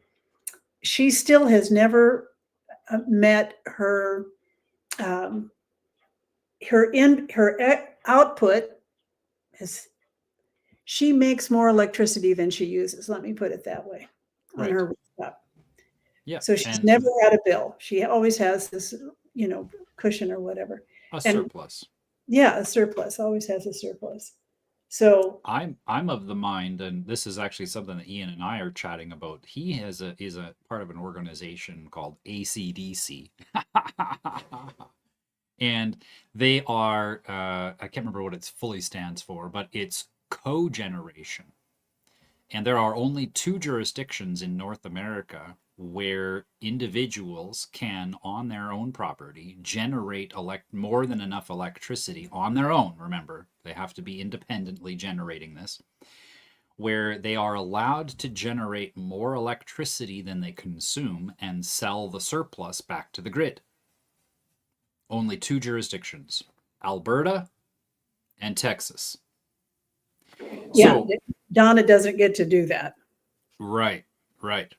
She still has never met her output. She makes more electricity than she uses. Let me put it that way. Right. On her rooftop. Yeah, So she's and never had a bill. She always has this, you know, cushion or whatever. a And surplus. yeah, a surplus, always has a surplus. So I'm of the mind, and this is actually something that Ian and I are chatting about. He is a part of an organization called ACDC, and they are I can't remember what it fully stands for, but it's cogeneration. And there are only two jurisdictions in North America where individuals can, on their own property, generate more than enough electricity on their own. Remember, they have to be independently generating this, where they are allowed to generate more electricity than they consume and sell the surplus back to the grid. Only two jurisdictions, Alberta and Texas. yeah, So, Donna doesn't get to do that. right, right.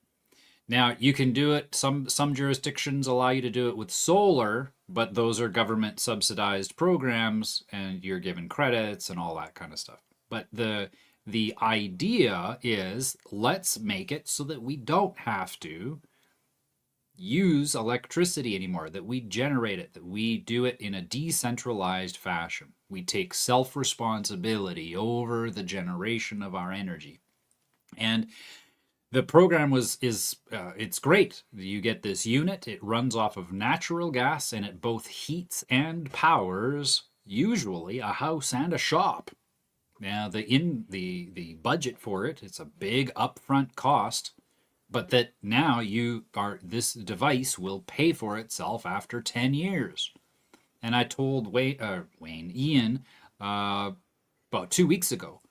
Now you can do it. Some jurisdictions allow you to do it with solar, but those are government subsidized programs, and you're given credits and all that kind of stuff. But the idea is, let's make it so that we don't have to use electricity anymore, that we generate it, that we do it in a decentralized fashion. We take self-responsibility over the generation of our energy. And the program it's great. You get this unit, it runs off of natural gas, and it both heats and powers usually a house and a shop. Now the budget for it, it's a big upfront cost, but that now this device will pay for itself after 10 years. And I told Ian, about 2 weeks ago,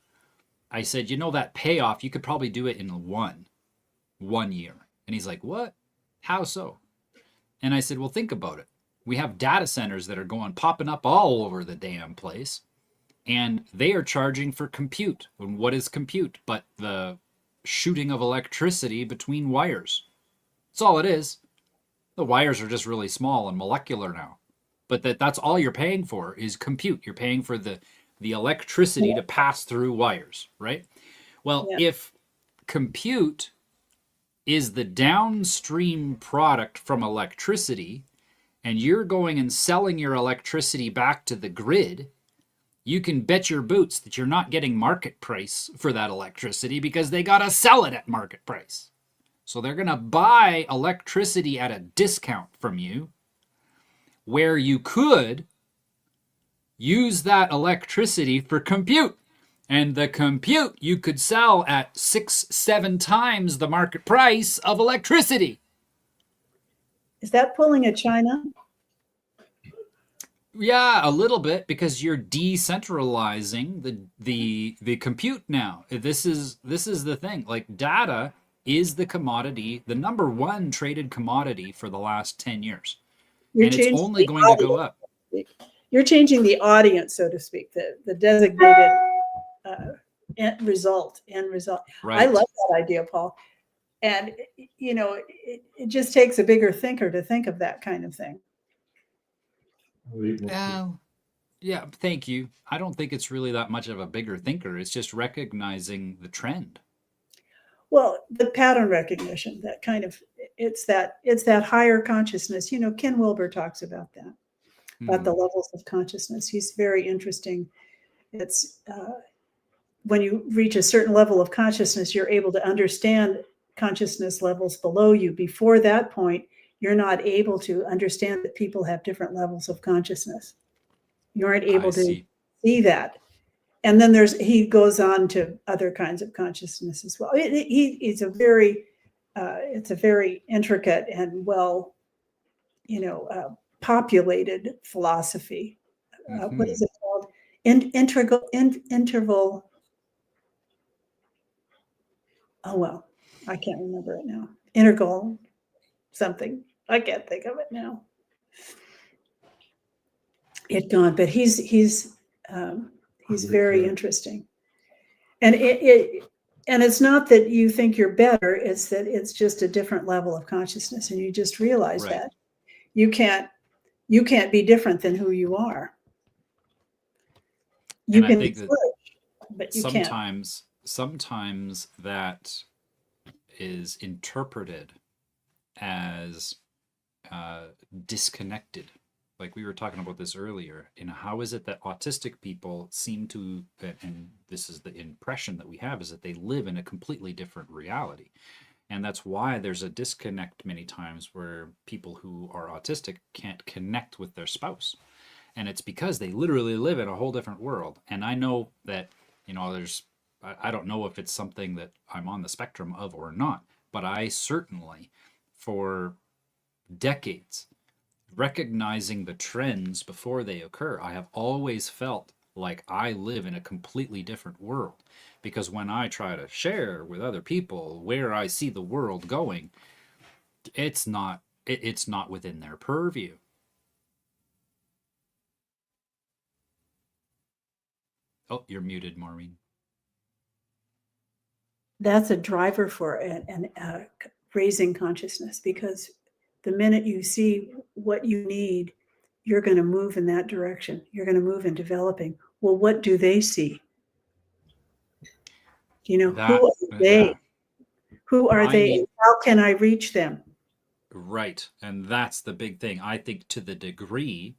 I said, that payoff, you could probably do it in one year. And he's like, what? How so? And I said, well, think about it. We have data centers that are popping up all over the damn place, and they are charging for compute. And what is compute but the shooting of electricity between wires? That's all it is. The wires are just really small and molecular now. But that's all you're paying for is compute. You're paying for the electricity to pass through wires, right? Well, Yeah. if compute is the downstream product from electricity, and you're going and selling your electricity back to the grid, you can bet your boots that you're not getting market price for that electricity, because they got to sell it at market price. So they're going to buy electricity at a discount from you, where you could use that electricity for compute. And the compute you could sell at 6-7 times the market price of electricity. Is that pulling at China? Yeah, a little bit, because you're decentralizing the compute now. This is the thing. Like, data is the commodity, the number one traded commodity for the last 10 years. And it's only going to go up. You're changing the audience, so to speak, the designated end result. Right. I love that idea, Paul. And, it just takes a bigger thinker to think of that kind of thing. Yeah, thank you. I don't think it's really that much of a bigger thinker. It's just recognizing the trend. Well, the pattern recognition, that kind of, it's that higher consciousness. Ken Wilber talks about that, about the levels of consciousness. He's very interesting. It's when you reach a certain level of consciousness, you're able to understand consciousness levels below you. Before that point, you're not able to understand that people have different levels of consciousness. You aren't able to see that. And then he goes on to other kinds of consciousness as well. It's a very intricate and well, populated philosophy. What is it called? Interval. Oh, well, I can't remember it now. Integral something. I can't think of it now. It's gone, but he's very interesting. And it's not that you think you're better, it's that it's just a different level of consciousness, and you just realize that you can't be different than who you are. You can be foolish, but you sometimes that is interpreted as disconnected. Like we were talking about this earlier, how is it that autistic people seem to, and this is the impression that we have, is that they live in a completely different reality. And that's why there's a disconnect many times where people who are autistic can't connect with their spouse. And it's because they literally live in a whole different world. And I know that, I don't know if it's something that I'm on the spectrum of or not, but I certainly, for decades, recognizing the trends before they occur, I have always felt like I live in a completely different world. Because when I try to share with other people where I see the world going, it's not within their purview. Oh, you're muted, Maureen. That's a driver for raising consciousness, because the minute you see what you need, you're going to move in that direction. You're going to move in developing. Well, what do they see? Who are they? Yeah. Who are they? How can I reach them? Right. And that's the big thing. I think to the degree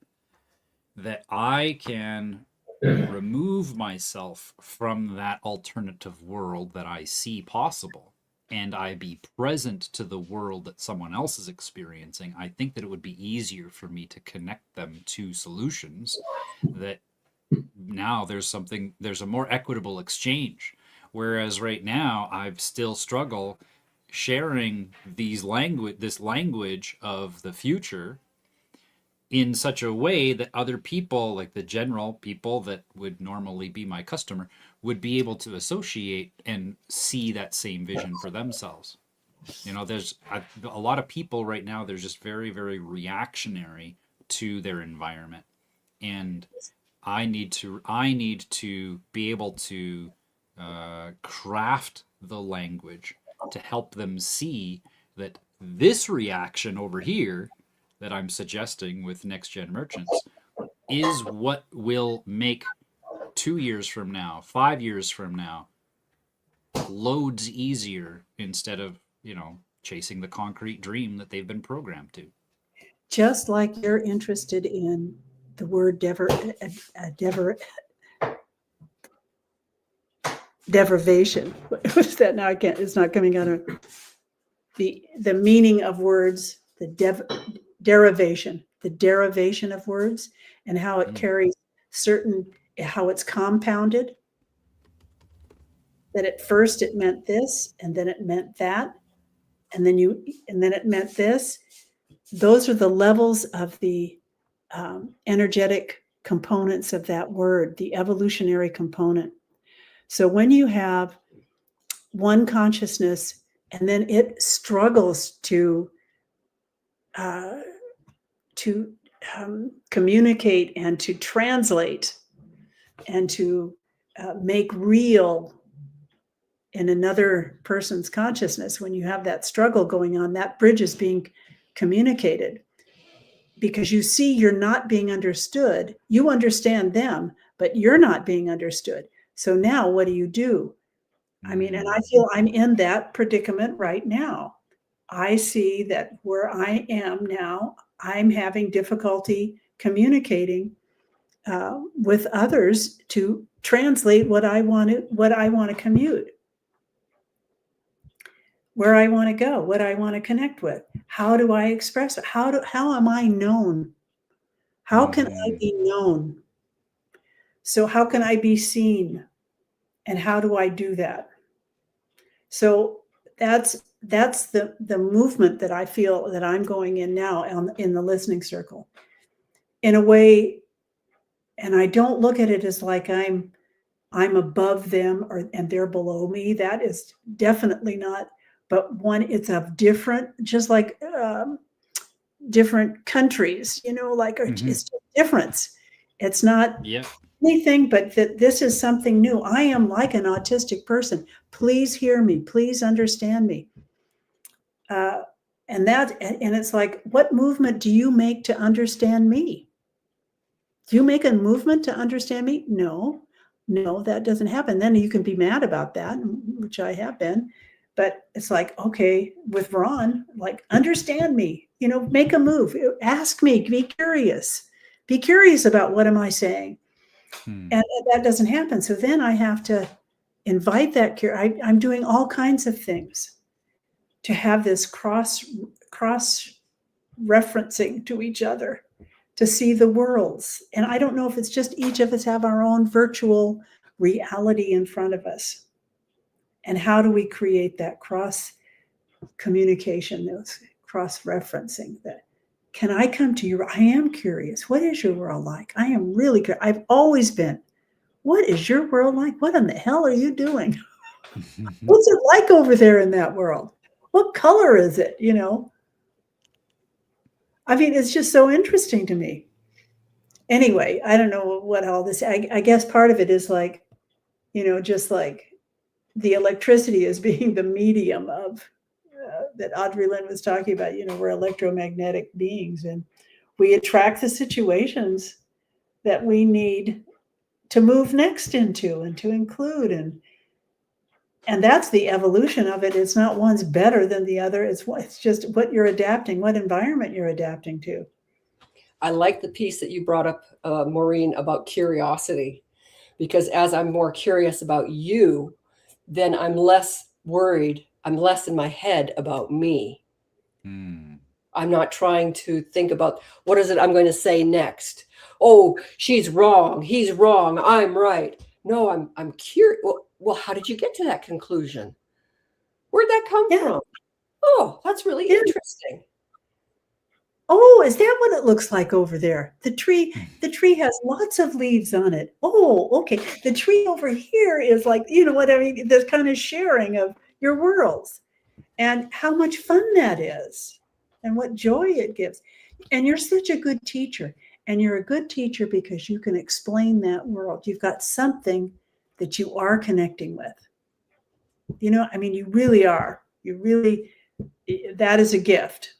that I can remove myself from that alternative world that I see possible, and I be present to the world that someone else is experiencing, I think that it would be easier for me to connect them to solutions that now there's a more equitable exchange. Whereas right now I still struggle sharing this language of the future in such a way that other people, like the general people that would normally be my customer, would be able to associate and see that same vision for themselves. There's a lot of people right now, they're just very, very reactionary to their environment. And I need to be able to craft the language to help them see that this reaction over here that I'm suggesting with Next Gen Merchants is what will make 2 years from now, 5 years from now, loads easier instead of, chasing the concrete dream that they've been programmed to. Just like you're interested in the word deprivation. What's that now? It's not coming out of the meaning of words, the derivation of words, and how it carries how it's compounded. That at first it meant this, and then it meant that, and then it meant this. Those are the levels of the energetic components of that word, the evolutionary component. So when you have one consciousness and then it struggles to communicate and to translate and to make real in another person's consciousness, when you have that struggle going on, that bridge is being communicated, because you see you're not being understood. You understand them, but you're not being understood. So now what do? I mean, and I feel I'm in that predicament right now. I see that where I am now, I'm having difficulty communicating with others to translate what I want to commute, where I want to go, what I want to connect with. How do I express it? How am I known? How can I be known? So how can I be seen? And how do I do that? So that's the movement that I feel that I'm going in now in the listening circle, in a way. And I don't look at it as like I'm above them and they're below me. That is definitely not. But it's of different, just like different countries, it's just difference. It's not anything, but that this is something new. I am like an autistic person. Please hear me. Please understand me. And it's like, what movement do you make to understand me? Do you make a movement to understand me? No, that doesn't happen. Then you can be mad about that, which I have been. But it's like, okay, with Ron, like, understand me, make a move, ask me, be curious about what am I saying. And that doesn't happen. So then I have to invite that I'm doing all kinds of things to have this cross referencing to each other, to see the worlds. And I don't know if it's just each of us have our own virtual reality in front of us. And how do we create that cross communication, those cross referencing, that can I come to you? I am curious. What is your world like? I am really curious. I've always been. What is your world like? What in the hell are you doing? What's it like over there in that world? What color is it? I mean, it's just so interesting to me. Anyway, I don't know what all this, I guess part of it is like, just like the electricity as being the medium of that Audrey Lynn was talking about. We're electromagnetic beings, and we attract the situations that we need to move next into and to include, and that's the evolution of it. It's not one's better than the other. It's just what you're adapting, what environment you're adapting to. I like the piece that you brought up, Maureen, about curiosity, because as I'm more curious about you, then I'm less worried. I'm less in my head about me. I'm not trying to think about what is it I'm going to say next. Oh, she's wrong. He's wrong. I'm right. No, I'm curious. Well, how did you get to that conclusion? Where'd that come from? Oh, that's really interesting. Oh, is that what it looks like over there? The tree has lots of leaves on it. Oh, okay. The tree over here is like, what I mean? This kind of sharing of your worlds and how much fun that is and what joy it gives. And you're such a good teacher. And you're a good teacher because you can explain that world. You've got something that you are connecting with. I mean, you really are. That is a gift.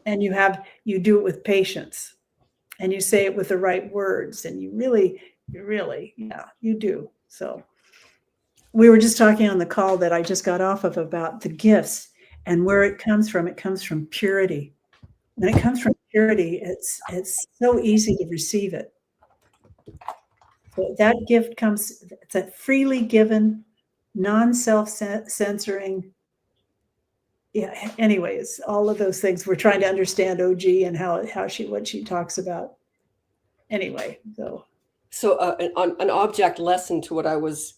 And you do it with patience, and you say it with the right words, and you really, yeah, you do. So we were just talking on the call that I just got off of about the gifts and where it comes from. It comes from purity. When it comes from purity, it's so easy to receive it. So that gift it's a freely given, non-self-censoring. Yeah. Anyways, all of those things. We're trying to understand OG and what she talks about. Anyway, so an object lesson to what I was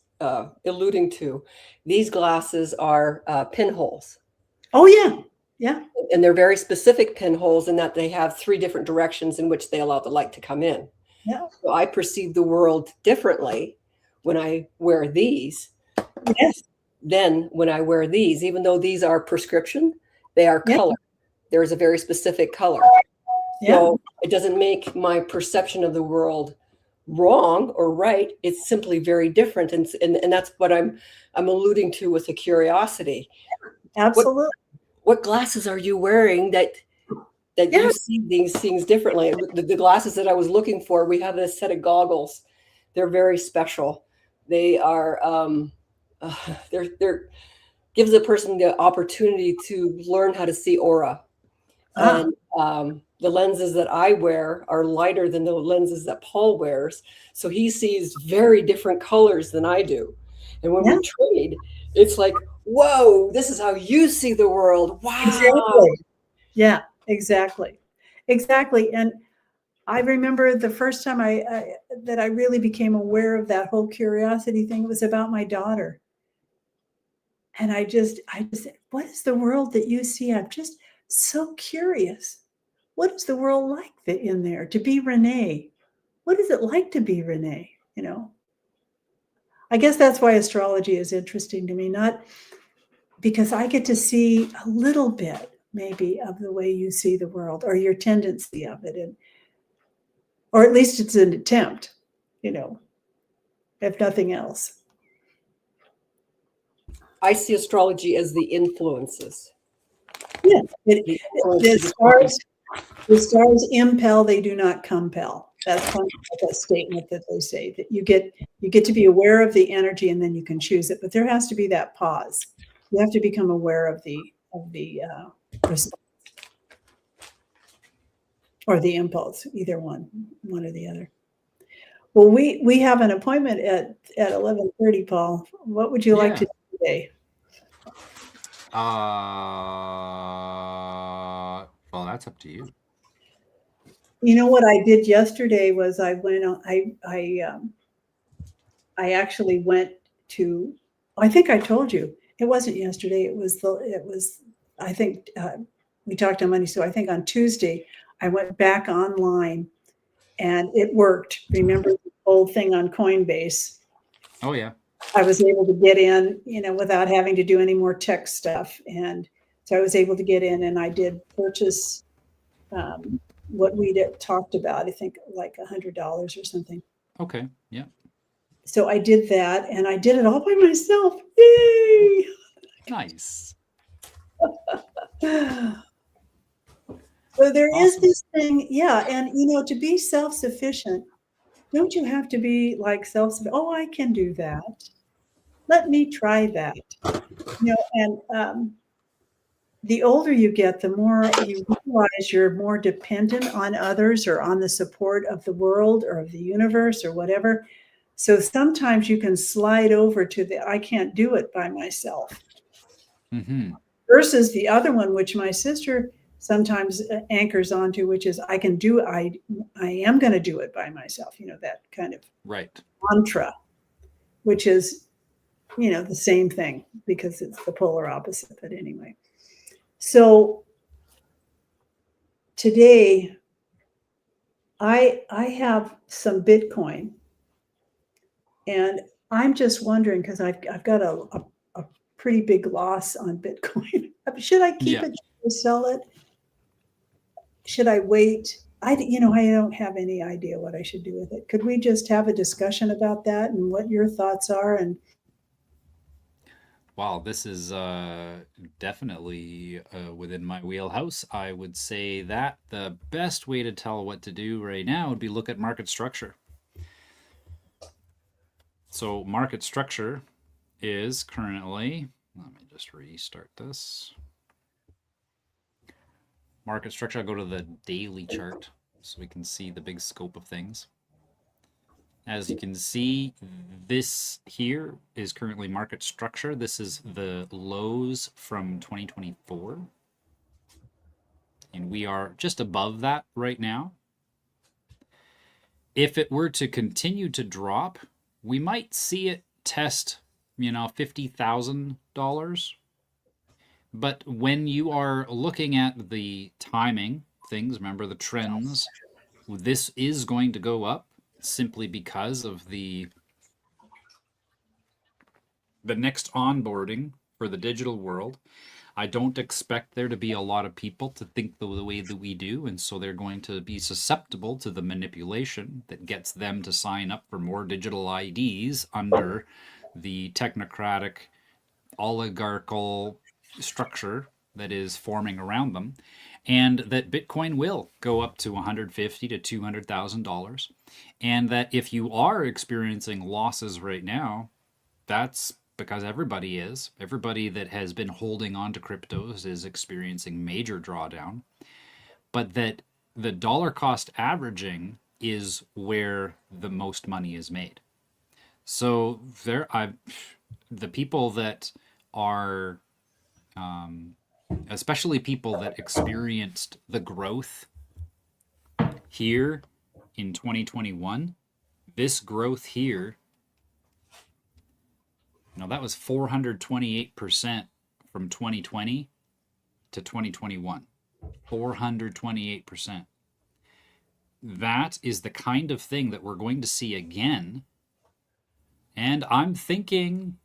alluding to. These glasses are pinholes. Oh yeah. Yeah. And they're very specific pinholes in that they have 3 different directions in which they allow the light to come in. Yeah. So I perceive the world differently when I wear these. Yes. Then when I wear these, even though these are prescription, they are color. There is a very specific color. Yeah. So it doesn't make my perception of the world wrong or right. It's simply very different. And that's what I'm alluding to with the curiosity. Absolutely. What glasses are you wearing that you see these things differently? The glasses that I was looking for, we have this set of goggles. They're very special. They are they're gives a person the opportunity to learn how to see aura. And the lenses that I wear are lighter than the lenses that Paul wears, so he sees very different colors than I do. And when we trade, it's like, whoa, this is how you see the world. Wow. Exactly. Yeah, exactly. And I remember the first time that I really became aware of that whole curiosity thing, it was about my daughter. And I just said, what is the world that you see? I'm just so curious. What is the world like in there to be Renee? What is it like to be Renee? I guess that's why astrology is interesting to me, not because I get to see a little bit maybe of the way you see the world or your tendency of it. Or at least it's an attempt, if nothing else. I see astrology as the influences. Yeah. The stars impel, they do not compel. That's kind of like a statement that they say that you get to be aware of the energy and then you can choose it. But there has to be that pause. You have to become aware of the response or the impulse, either one or the other. Well, we have an appointment at 11:30, Paul. What would you like to do today? Well, that's up to you. You know what I did yesterday was I actually went to. I think I told you it wasn't yesterday. It was. I think we talked on Monday, so I think on Tuesday I went back online, and it worked. Remember the old thing on Coinbase? Oh yeah. I was able to get in, without having to do any more tech stuff, and so I was able to get in, and I did purchase what we talked about. I think like $100 or something. Okay. Yeah. So I did that, and I did it all by myself. Yay! Nice. So there is Awesome. this thing, yeah, and to be self-sufficient, don't you have to be like self-sufficient? Oh, I can do that. Let me try that. And the older you get, the more you realize you're more dependent on others or on the support of the world or of the universe or whatever. So sometimes you can slide over to the I can't do it by myself. Mm-hmm. Versus the other one, which my sister sometimes anchors onto, which is I am going to do it by myself. That kind of Right. mantra, which is, the same thing because it's the polar opposite. But anyway, so today I have some Bitcoin, and I'm just wondering because I've got a pretty big loss on Bitcoin. Should I keep it? Should I sell it? Should I wait? I don't have any idea what I should do with it. Could we just have a discussion about that and what your thoughts are? And wow, this is definitely within my wheelhouse. I would say that the best way to tell what to do right now would be look at market structure. So market structure is currently, let me just restart this. Market structure, I'll go to the daily chart so we can see the big scope of things. As you can see, this here is currently market structure. This is the lows from 2024. And we are just above that right now. If it were to continue to drop, we might see it test, $50,000. But when you are looking at the timing things, remember the trends, this is going to go up simply because of the next onboarding for the digital world. I don't expect there to be a lot of people to think the way that we do, and so they're going to be susceptible to the manipulation that gets them to sign up for more digital IDs under the technocratic, oligarchical structure that is forming around them, and that Bitcoin will go up to $150,000 to $200,000, and that if you are experiencing losses right now, that's because everybody that has been holding on to cryptos is experiencing major drawdown, but that the dollar cost averaging is where the most money is made. So the people that are especially people that experienced the growth here in 2021, this growth here, that was 428% from 2020 to 2021. 428%. That is the kind of thing that we're going to see again. And I'm thinking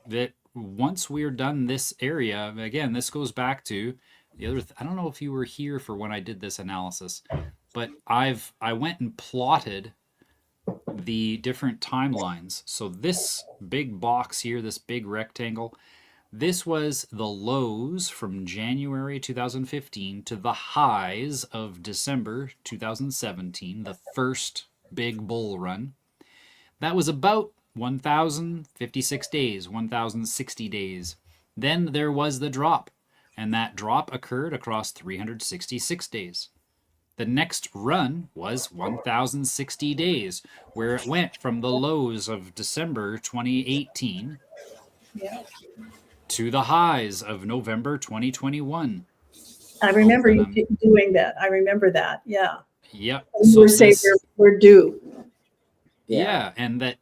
that once we're done this area, again, this goes back to the other, I don't know if you were here for when I did this analysis, but I went and plotted the different timelines. So this big box here, this big rectangle, This was the lows from January 2015 to the highs of December 2017, the first big bull run. That was about 1,056 days, 1,060 days. Then there was the drop, and that drop occurred across 366 days. The next run was 1,060 days, where it went from the lows of December 2018 Yeah. to the highs of November 2021. I remember Both of you doing that. I remember that. Yeah. Yep. And you were saying we're due. Yeah, and that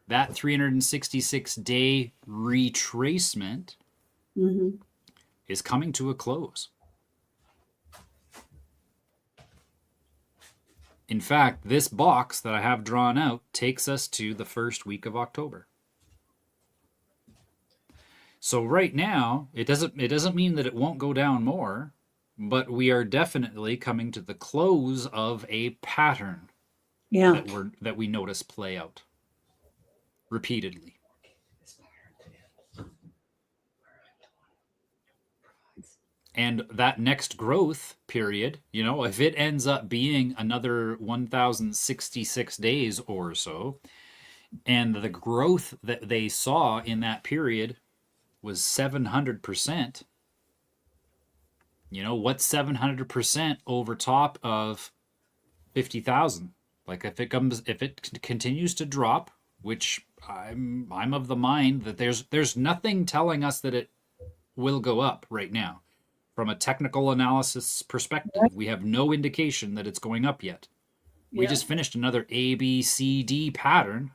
366-day retracement Mm-hmm. is coming to a close. In fact, this box that I have drawn out takes us to the first week of October. So right now, it doesn't mean that it won't go down more, but we are definitely coming to the close of a pattern Yeah. that we notice play out repeatedly. And that next growth period, if it ends up being another 1,066 days or so, and the growth that they saw in that period was 700%, what's 700% over top of 50,000? Like if it continues to drop, which I'm of the mind that there's nothing telling us that it will go up right now. From a technical analysis perspective, we have no indication that it's going up yet. We just finished another ABCD pattern.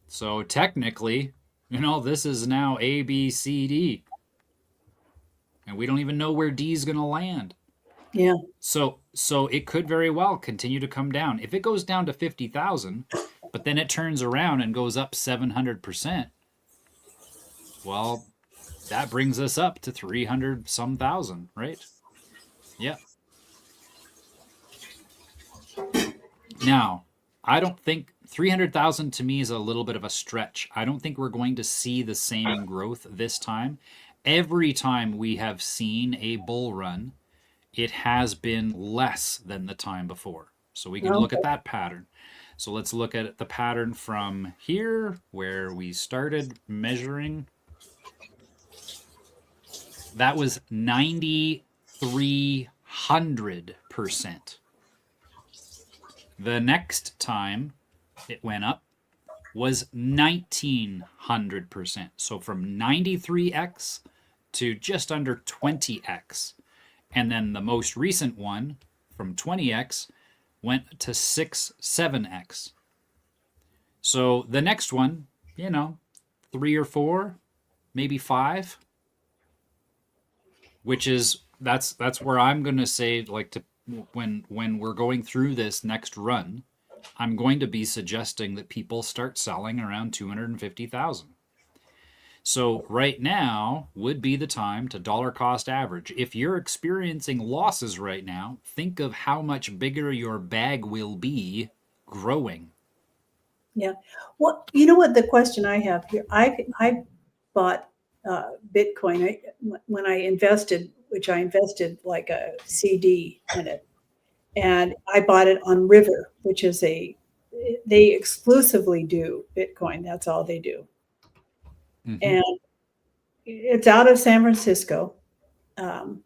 So technically, this is now ABCD. And we don't even know where D is going to land. Yeah. So it could very well continue to come down. If it goes down to 50,000, but then it turns around and goes up 700%, well, that brings us up to 300 some thousand, right? Yeah. Now, I don't think 300,000 to me is a little bit of a stretch. I don't think we're going to see the same growth this time. Every time we have seen a bull run, it has been less than the time before. So we can look at that pattern. So let's look at the pattern from here where we started measuring. That was 9,300%. The next time it went up was 1,900%. So from 93x to just under 20x. And then the most recent one from 20x went to 7x. So the next one, 3 or 4, maybe 5. Which is that's where I'm going to say, like, to when we're going through this next run, I'm going to be suggesting that people start selling around 250,000. So right now would be the time to dollar cost average. If you're experiencing losses right now, think of how much bigger your bag will be growing. Yeah. Well, you know what the question I have here? I bought Bitcoin when I invested, which I invested like a CD in it, and I bought it on River, which is they exclusively do Bitcoin. That's all they do. Mm-hmm. And it's out of San Francisco. And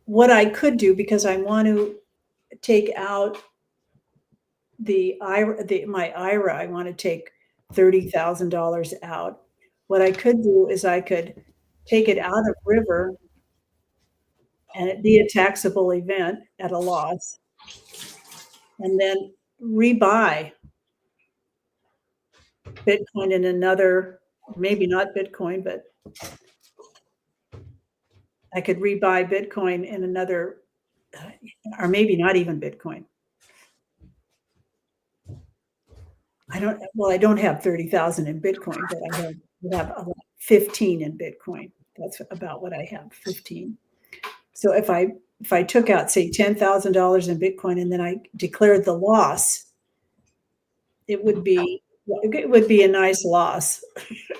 what I could do, because I want to take out my IRA, I want to take $30,000 out. What I could do is I could take it out of River and it be a taxable event at a loss, and then rebuy Bitcoin in another, maybe not Bitcoin, but I could rebuy Bitcoin in another, or maybe not even Bitcoin. I don't have 30,000 in Bitcoin, but I have about 15 in Bitcoin. That's about what I have, 15. So if I took out, say, $10,000 in Bitcoin and then I declared the loss, it would be it would be a nice loss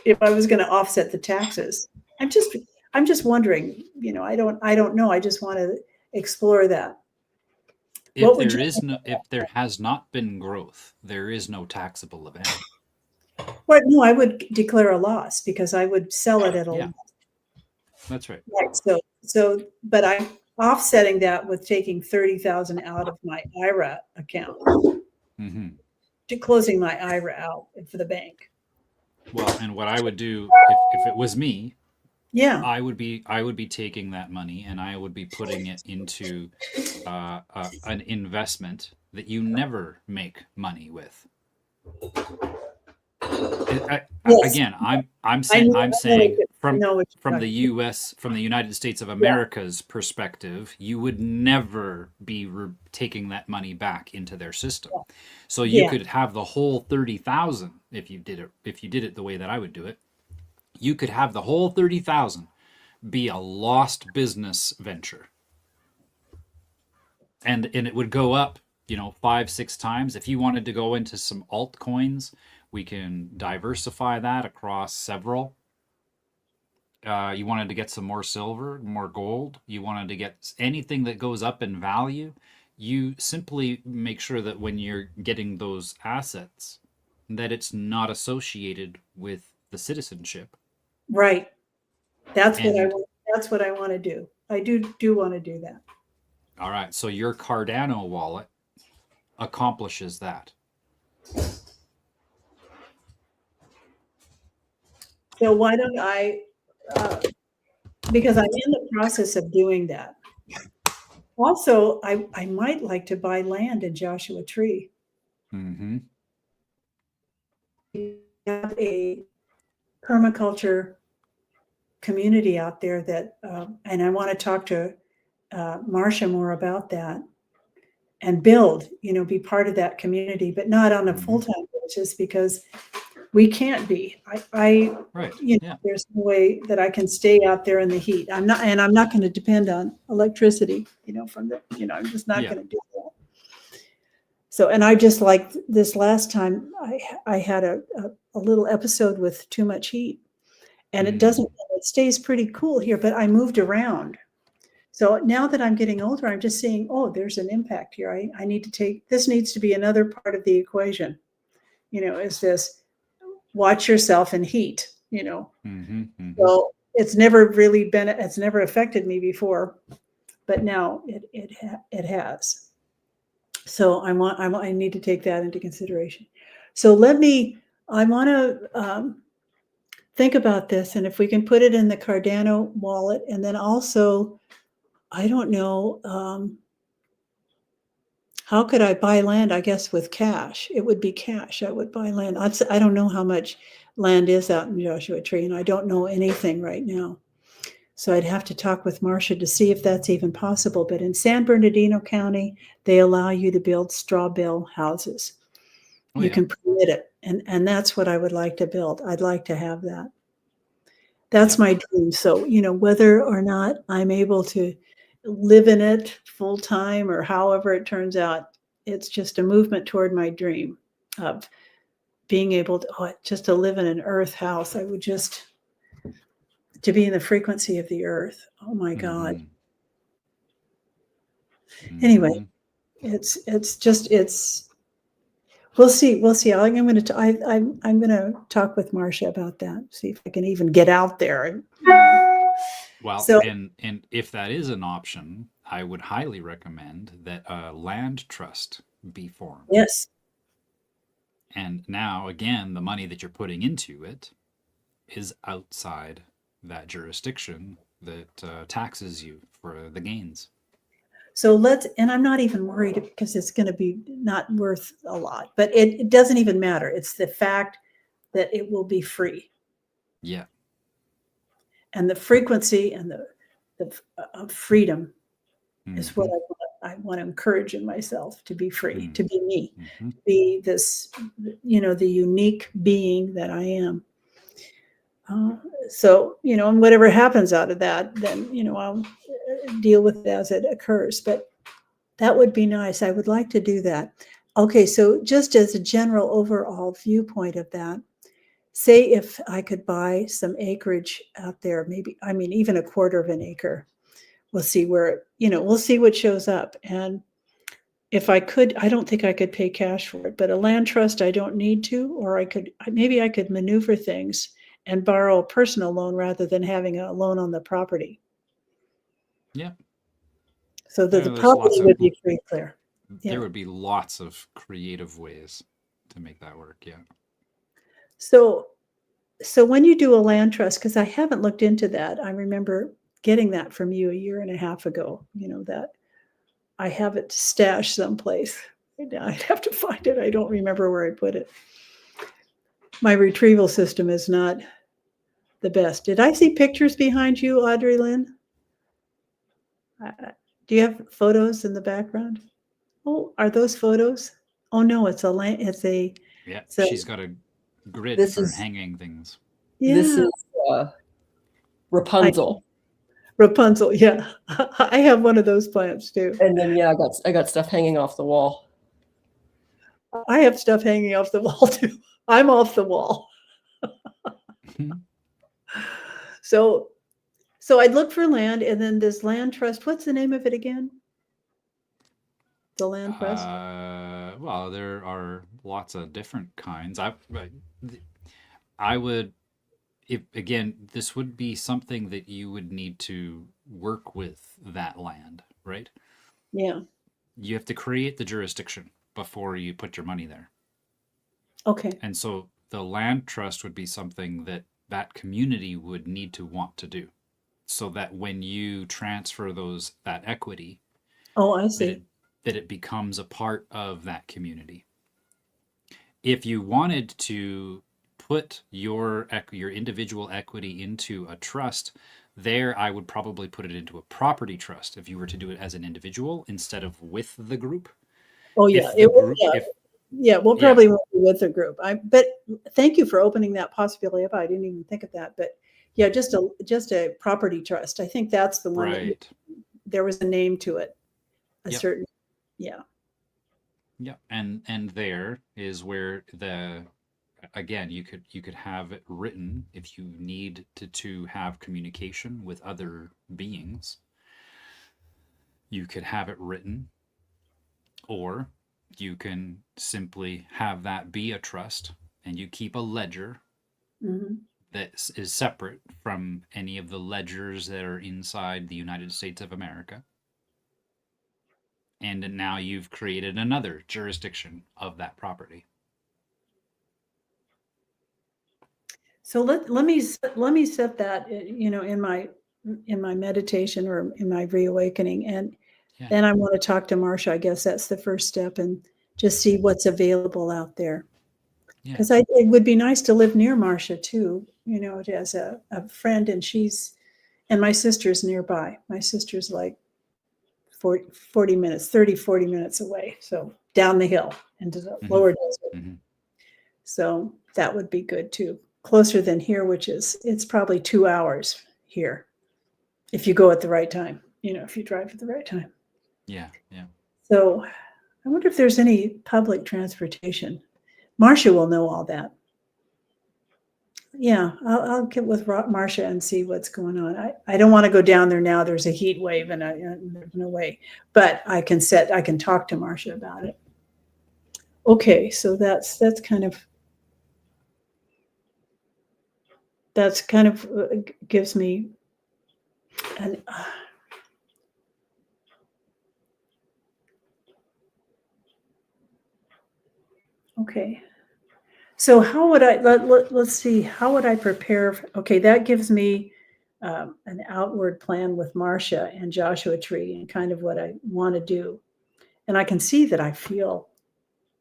if I was going to offset the taxes. I'm just wondering, I don't know. I just want to explore that. What would you, If there has not been growth, there is no taxable event. well, no, I would declare a loss because I would sell it at a Yeah. loss. That's right. Right. But I'm offsetting that with taking 30,000 out of my IRA account, Hmm. to closing my IRA out for the bank. Well, and what I would do if it was me, Yeah. I would be taking that money and I would be putting it into an investment that you never make money with. Yes. Again, I'm I saying know what from you're the U.S. from the United States of America's perspective, you would never be taking that money back into their system. So you Yeah. could have the whole 30,000 if you did it the way that I would do it. You could have the whole 30,000 be a lost business venture, and it would go up, 5-6 times. If you wanted to go into some altcoins, we can diversify that across several. You wanted to get some more silver, more gold, you wanted to get anything that goes up in value, you simply make sure that when you're getting those assets, that it's not associated with the citizenship. Right. That's what I And want. That's what I want to do. I do want to do that. all right, so your Cardano wallet accomplishes that. So why don't I, because I'm in the process of doing that. Also, I might like to buy land in Joshua Tree. Mm-hmm. We have a permaculture community out there that, and I want to talk to Marcia more about that and build, be part of that community, but not on a full-time basis because we can't be. Right. There's no way that I can stay out there in the heat. I'm not going to depend on electricity, I'm just not going to do that. So, and I just like this last time I had a little episode with too much heat, and it stays pretty cool here, but I moved around. So now that I'm getting older, I'm just seeing, oh, there's an impact here. I need to this needs to be another part of the equation. Is this watch yourself in heat, So it's never affected me before, but now it has. So I need to take that into consideration. So I want to think about this, and if we can put it in the Cardano wallet, and then also, I don't know, how could I buy land? I guess with cash. It would be cash. I would buy land. I don't know how much land is out in Joshua Tree, and I don't know anything right now. So I'd have to talk with Marcia to see if that's even possible. But in San Bernardino County, they allow you to build straw bale houses. You can permit it. And that's what I would like to build. I'd like to have that. That's my dream. So, whether or not I'm able to live in it full time or however it turns out, it's just a movement toward my dream of being able to live in an earth house. I would to be in the frequency of the earth. Oh my God. Anyway, we'll see. I'm going to talk with Marcia about that. See if I can even get out there. Well, and if that is an option, I would highly recommend that a land trust be formed. Yes. And now, again, the money that you're putting into it is outside that jurisdiction that taxes you for the gains. So and I'm not even worried because it's going to be not worth a lot, but it doesn't even matter. It's the fact that it will be free. Yeah. And the frequency and the freedom is what I want to encourage in myself, to be free, to be me, to be this, the unique being that I am. So, and whatever happens out of that, then, I'll deal with it as it occurs. But that would be nice. I would like to do that. Okay, so just as a general overall viewpoint of that, say if I could buy some acreage out there, maybe, I mean, even a quarter of an acre, we'll see where, we'll see what shows up. And if I could, I don't think I could pay cash for it, but a land trust, I don't need to, or maybe I could maneuver things and borrow a personal loan rather than having a loan on the property. Yeah. So that the There's property would be free clear. Yeah. There would be lots of creative ways to make that work. Yeah. So when you do a land trust, because I haven't looked into that, I remember getting that from you a year and a half ago, that I have it stashed someplace. I'd have to find it. I don't remember where I put it. My retrieval system is not the best. Did I see pictures behind you, Audrey Lynn? Do you have photos in the background? Oh, are those photos? Oh no, it's a. Yeah, So, she's got a grid This for is- hanging things. yeah. This is Rapunzel. Rapunzel, yeah. I have one of those plants too. And then I got stuff hanging off the wall. I have stuff hanging off the wall too. I'm off the wall. So I'd look for land, and then this land trust. What's the name of it again? The land trust. Well, there are lots of different kinds. I would, if again, this would be something that you would need to work with that land, right? Yeah. You have to create the jurisdiction before you put your money there. Okay. And so the land trust would be something that community would need to want to do, so that when you transfer that equity, Oh, I see. that it becomes a part of that community. If you wanted to put your individual equity into a trust, there I would probably put it into a property trust if you were to do it as an individual instead of with the group. Oh yeah, we'll probably work with the group. But thank you for opening that possibility up. I didn't even think of that. But yeah, just a property trust. I think that's the one. Right. There was a name to it. Yep. Certain. Yeah. Yeah, and there is where again you could have it written if you need to have communication with other beings. You could have it written, or you can simply have that be a trust, and you keep a ledger that is separate from any of the ledgers that are inside the United States of America. And now you've created another jurisdiction of that property. So let me set that, in my meditation or in my reawakening, and then I want to talk to Marcia. I guess that's the first step, and just see what's available out there. Because it would be nice to live near Marcia too, as a friend, and my sister's nearby. My sister's like 40 minutes away. So down the hill into the lower desert. Mm-hmm. So that would be good too. Closer than here, it's probably 2 hours here. If you go at the right time, if you drive at the right time. Yeah. Yeah. So I wonder if there's any public transportation. Marcia will know all that. Yeah, I'll get with Marcia and see what's going on. I don't want to go down there now. There's a heat wave and there's no way. But I can talk to Marcia about it. Okay, so that's kind of gives me an okay. So how would let's see, how would I prepare? Okay, that gives me an outward plan with Marcia and Joshua Tree and kind of what I want to do. And I can see that I feel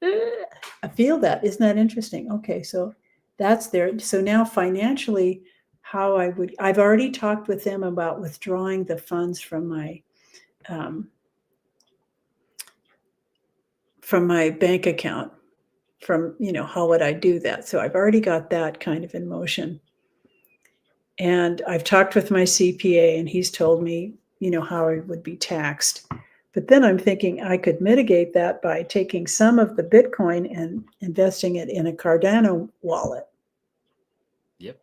that. Isn't that interesting? Okay, so that's there. So now financially, I've already talked with them about withdrawing the funds from my bank account. How would I do that? So I've already got that kind of in motion. And I've talked with my CPA, and he's told me, how I would be taxed. But then I'm thinking I could mitigate that by taking some of the Bitcoin and investing it in a Cardano wallet Yep.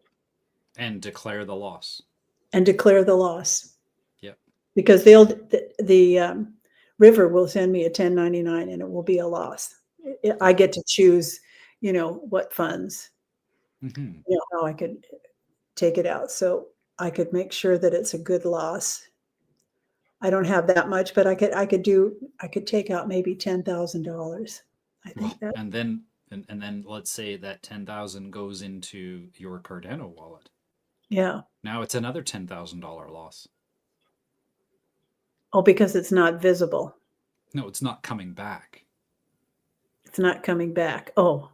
And declare the loss. and declare the loss. Yep. Because the River will send me a 1099 and it will be a loss. I get to choose, what funds, Hmm. how I could take it out. So I could make sure that it's a good loss. I don't have that much, but I could take out maybe $10,000. I Well, think that, and then let's say that 10,000 goes into your Cardano wallet. yeah. Now it's another $10,000 loss. Oh, because it's not visible. No, it's not coming back. It's not coming back. Oh,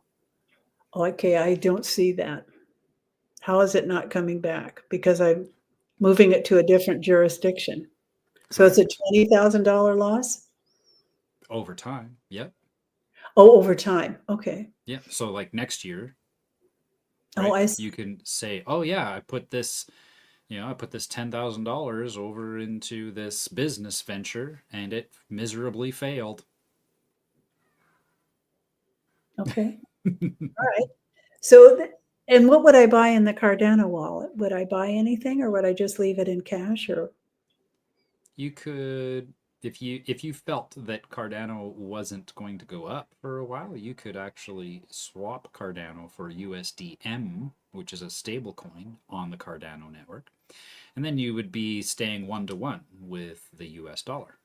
okay. I don't see that. How is it not coming back? Because I'm moving it to a different jurisdiction. So it's a Correct. $20,000 loss? Over time. Yep. Oh, over time. Okay. Yep. So like next year, Oh, right? I see. You can say, "Oh yeah, I put this $10,000 over into this business venture and it miserably failed." Okay. All right. So, and what would I buy in the Cardano wallet? Would I buy anything or would I just leave it in cash or? You could, if you felt that Cardano wasn't going to go up for a while, you could actually swap Cardano for USDM, which is a stable coin on the Cardano network. And then you would be staying 1-to-1 with the US dollar.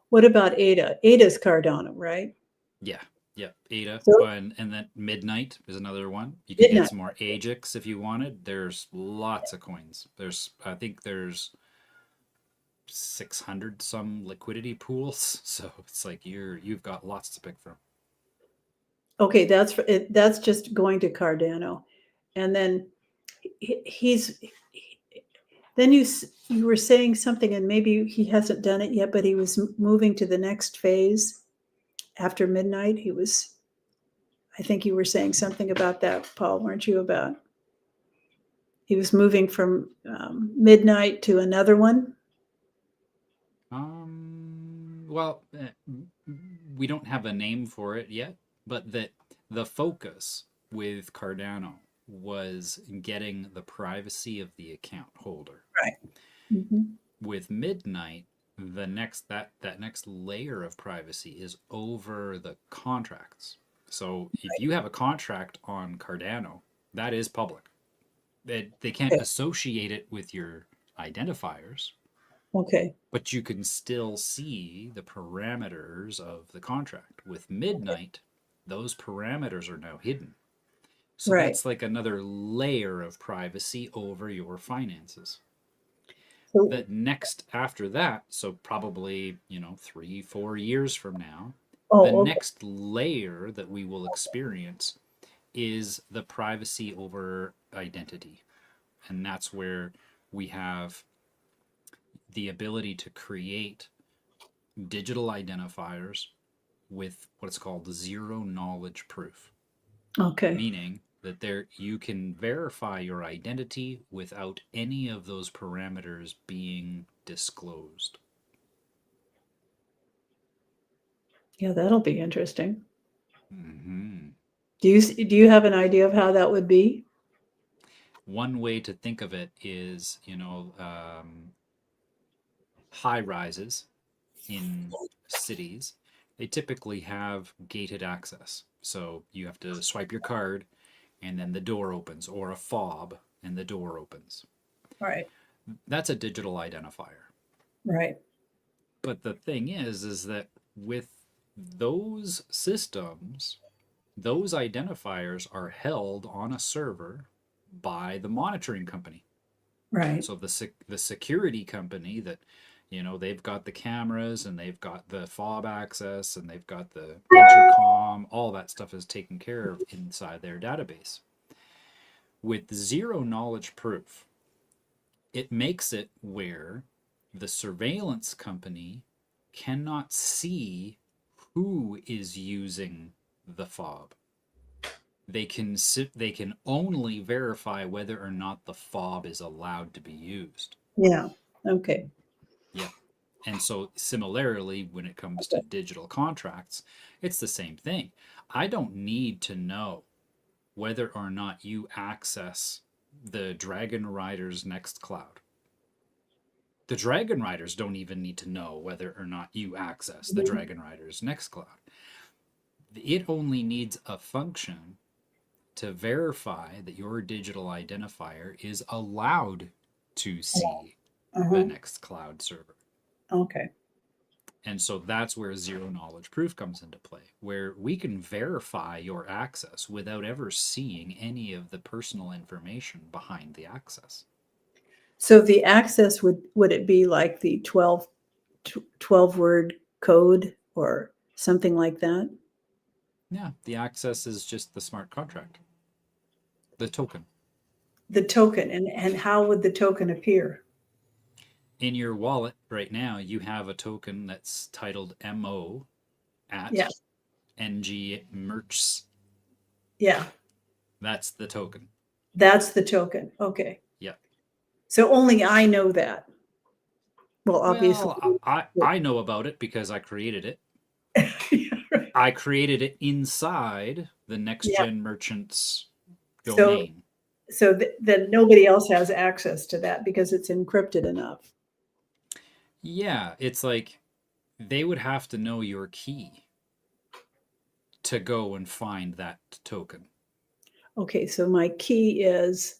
What about ADA? ADA's Cardano, right? Yeah. Yep. ADA. So And then Midnight is another one. You could get Midnight. some more AGIX if you wanted. There's lots of coins. I think there's 600 some liquidity pools. So it's like you've got lots to pick from. Okay, that's just going to Cardano. And then he's then you were saying something and maybe he hasn't done it yet, but he was moving to the next phase after midnight. I think you were saying something about that, Paul, weren't you? About he was moving from midnight to another one. Well, we don't have a name for it yet, but that the focus with Cardano was getting the privacy of the account holder. Right. Mm-hmm. With Midnight, that next layer of privacy is over the contracts. So if you have a contract on Cardano, that is public. They can't Okay. associate it with your identifiers, Okay. but you can still see the parameters of the contract. With Midnight, those parameters are now hidden. So Right. that's like another layer of privacy over your finances. So, The next after that, so probably 3-4 years from now, the okay. next layer that we will experience is the privacy over identity. And that's where we have the ability to create digital identifiers with what's called zero knowledge proof, Okay. meaning that you can verify your identity without any of those parameters being disclosed. Yeah, that'll be interesting. Mm-hmm. Do you have an idea of how that would be? One way to think of it is, high rises in cities, they typically have gated access. So you have to swipe your card and then the door opens, or a fob and the door opens. Right. That's a digital identifier. Right. But the thing is that with those systems, those identifiers are held on a server by the monitoring company. Right. So the security company that, they've got the cameras and they've got the fob access and they've got the intercom, all that stuff is taken care of inside their database. With zero knowledge proof, it makes it where the surveillance company cannot see who is using the fob. They can only verify whether or not the fob is allowed to be used. Yeah. Okay. Yeah. And so, similarly, when it comes to digital contracts, it's the same thing. I don't need to know whether or not you access the Dragon Riders Nextcloud. The Dragon Riders don't even need to know whether or not you access the Dragon Riders Nextcloud. It only needs a function to verify that your digital identifier is allowed to see the Nextcloud server. Okay. And so that's where zero knowledge proof comes into play, where we can verify your access without ever seeing any of the personal information behind the access. So the access would it be like the 12 word code or something like that? Yeah, the access is just the smart contract, the token. The token, and how would the token appear? In your wallet right now, you have a token that's titled MO at Yeah. NG Merchs. Yeah, That's the token. that's the token. Okay. Yep. So only I know that. Well, obviously. Well, I know about it because I created it. I created it inside the Next Gen Merchants domain. So then nobody else has access to that because it's encrypted enough. Yeah, it's like they would have to know your key to go and find that token. Okay, so my key is.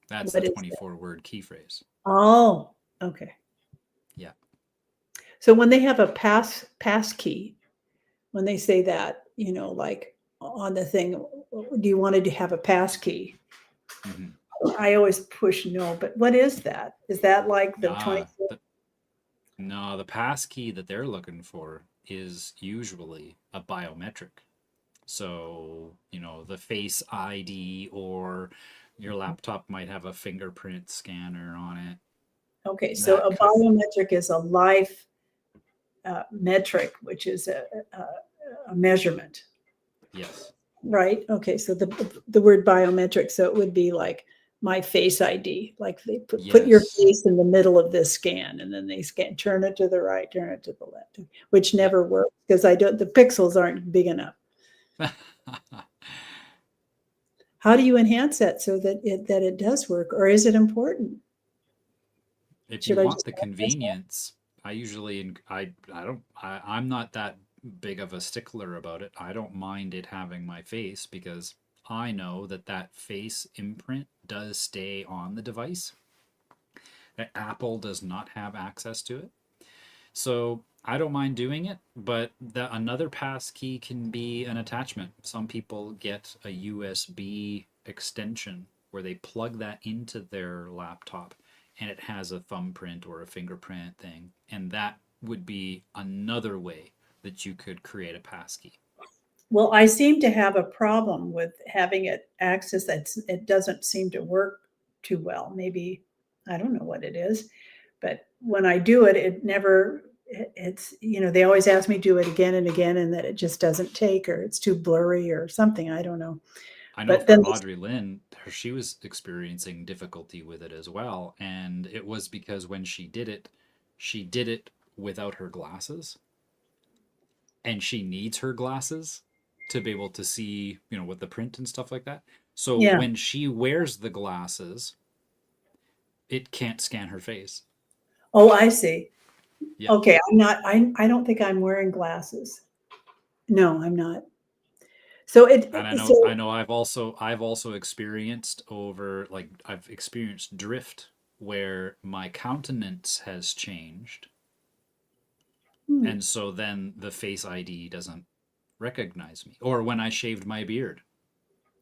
That's What the is 24-word key phrase. Oh, okay. Yeah. So when they have a pass key, when they say that, like on the thing, do you want to have a pass key? Mhm. I always push no, but what is that? Is that like the 24? No, the pass key that they're looking for is usually a biometric. So, the Face ID, or your laptop might have a fingerprint scanner on it. Okay, so a biometric is a life metric, which is a measurement. Yes. Right. Okay. So the word biometric, so it would be like my Face ID, like they put your face in the middle of this scan, and then they scan, turn it to the right, turn it to the left, which never works because the pixels aren't big enough. How do you enhance that so that it does work, or is it important? If you want the convenience, I'm not that big of a stickler about it. I don't mind it having my face because I know that face imprint does stay on the device. That Apple does not have access to it. So I don't mind doing it, but another pass key can be an attachment. Some people get a USB extension where they plug that into their laptop and it has a thumbprint or a fingerprint thing. And that would be another way that you could create a pass key. Well, I seem to have a problem with having it access. It doesn't seem to work too well. Maybe, I don't know what it is, but when I do it, it's, they always ask me to do it again and again, and that it just doesn't take, or it's too blurry or something. I don't know. I know for Audrey Lynn, she was experiencing difficulty with it as well. And it was because when she did it without her glasses. And she needs her glasses to be able to see, with the print and stuff like that. So when she wears the glasses, it can't scan her face. Oh, I see. Yeah. Okay, I don't think I'm wearing glasses. No, I'm not. So I know I've also experienced I've experienced drift where my countenance has changed. And so then the Face ID doesn't recognize me. Or when I shaved my beard.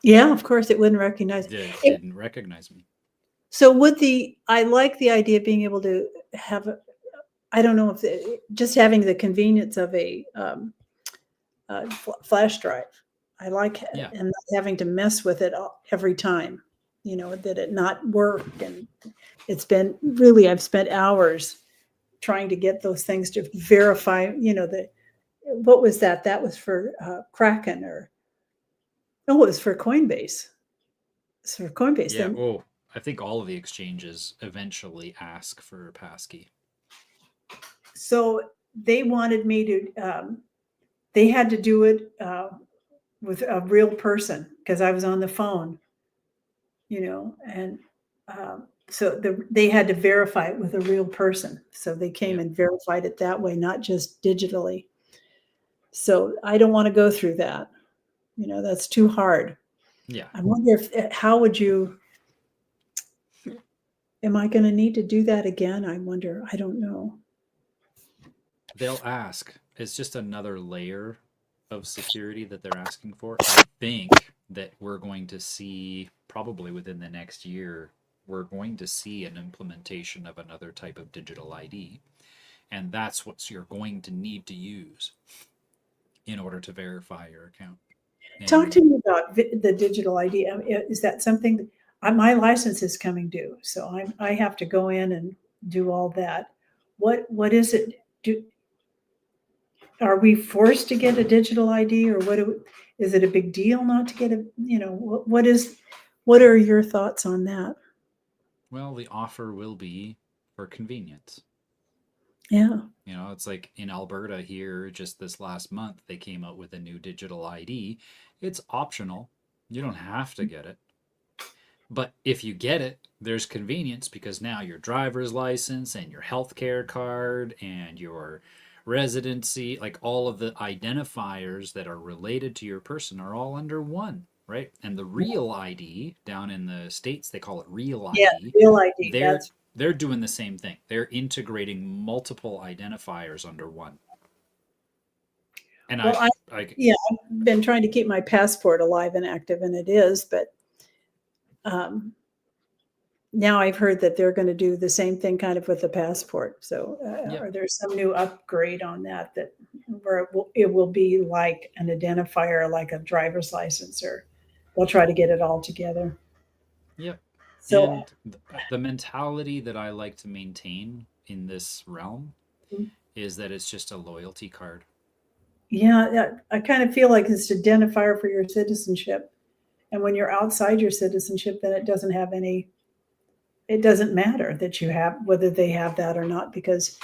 Yeah, of course it wouldn't recognize it. Didn't recognize me. So I like the idea of being able to have, I don't know if just having the convenience of a flash drive. I like and not having to mess with it every time, that it not work. And it's been really, I've spent hours trying to get those things to verify, what was that? That was for Kraken it was for Coinbase. It's for Coinbase. Yeah. Oh, I think all of the exchanges eventually ask for a passkey. So they wanted me to, they had to do it with a real person because I was on the phone, and they had to verify it with a real person. So they came Yep. and verified it that way, not just digitally. So I don't want to go through that. That's too hard. Yeah. I wonder how would you, am I going to need to do that again? I wonder. I don't know. They'll ask. It's just another layer of security that they're asking for. I think that we're going to see, probably within the next year, we're going to see an implementation of another type of digital ID. And that's what you're going to need to use in order to verify your account. Talk to And me about the digital ID. Is that something my license is coming due, so I have to go in and do all that. What is it? Are we forced to get a digital ID, or is it a big deal not to get a? What are your thoughts on that? well, the offer will be for convenience. Yeah. It's like in Alberta here, just this last month, they came out with a new digital ID. It's optional. You don't have to get it. But if you get it, there's convenience because now your driver's license and your healthcare card and your residency, like all of the identifiers that are related to your person, are all under one, right? And the real ID down in the States, they call it real Yeah, ID. real ID. They're they're doing the same thing. They're integrating multiple identifiers under one. And Well, I've been trying to keep my passport alive and active, and it is, but um, now I've heard that they're going to do the same thing kind of with the passport. So yeah, are there some new upgrade on that where it will be like an identifier, like a driver's license, or they'll try to get it all together? yeah. So And the mentality that I like to maintain in this realm is that it's just a loyalty card. yeah, I kind of feel like it's an identifier for your citizenship. And when you're outside your citizenship, then it doesn't matter that you have, whether they have that or not, because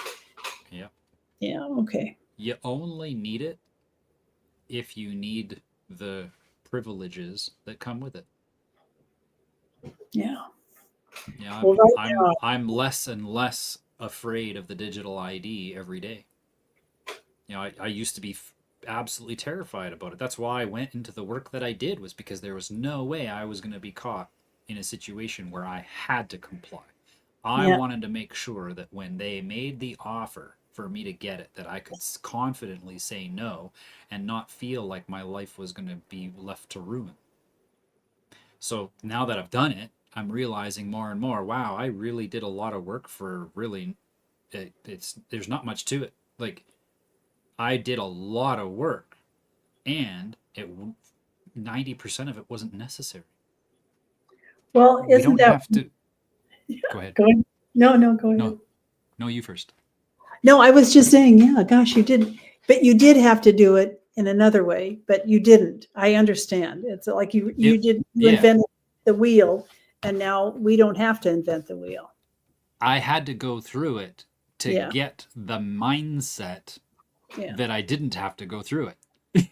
Yeah. yeah, okay. You only need it if you need the privileges that come with it. Yeah. Yeah, Well, right now, I'm less and less afraid of the digital ID every day. I used to be absolutely terrified about it. That's why I went into the work that I did, was because there was no way I was going to be caught in a situation where I had to comply. I yeah, wanted to make sure that when they made the offer for me to get it, that I could confidently say no and not feel like my life was going to be left to ruin. So now that I've done it, I'm realizing more and more, wow, I really did a lot of work for really it's there's not much to it. Like, I did a lot of work, and 90% of it wasn't necessary. well, We isn't don't that have to go ahead. go ahead. No, go ahead. No, no, you first. No, I was just saying, yeah, gosh, you didn't, but you did have to do it in another way, but you didn't. I understand. It's like you It, did, you yeah, invented the wheel, and now we don't have to invent the wheel. I had to go through it to Yeah, get the mindset yeah, that I didn't have to go through it.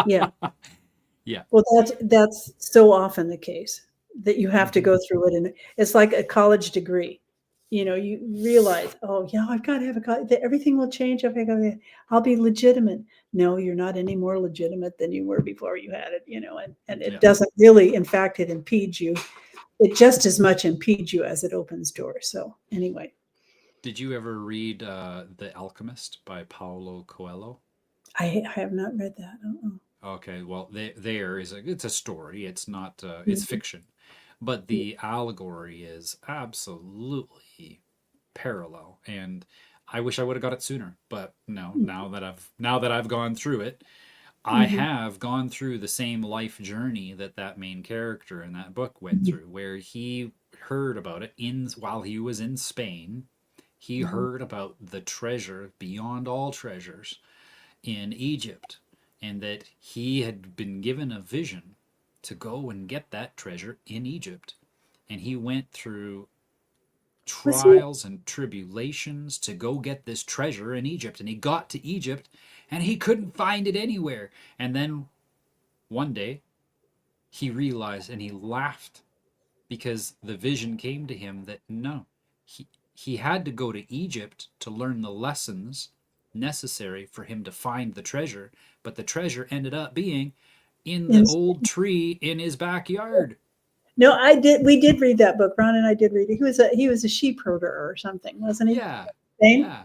yeah. Yeah. Well, that's so often the case that you have to Hmm. go through it, and it's like a college degree. You realize, oh yeah, I've got to have a college. Everything will change if I'll be legitimate. No, you're not any more legitimate than you were before you had it. And it Yeah. doesn't really. In fact, it impedes you. It just as much impedes you as it opens doors. So anyway, Did you ever read The Alchemist by Paulo Coelho? I have not read that. Okay, well, it's a story. It's not it's Mhm. fiction, but the allegory is absolutely parallel. And I wish I would have got it sooner, but no. Now that I've gone through it, I Mhm. have gone through the same life journey that main character in that book went Mhm. through, where he heard about it in while he was in Spain. He Mhm. heard about the treasure beyond all treasures in Egypt, and that he had been given a vision to go and get that treasure in Egypt. And he went through Was he? trials and tribulations to go get this treasure in Egypt. And he got to Egypt and he couldn't find it anywhere. And then one day he realized and he laughed because the vision came to him that no, he had to go to Egypt to learn the lessons necessary for him to find the treasure. But the treasure ended up being in the old tree in his backyard. No, we did read that book. Ron and I did read it. He was a sheep herder or something, wasn't he? Yeah. Yeah.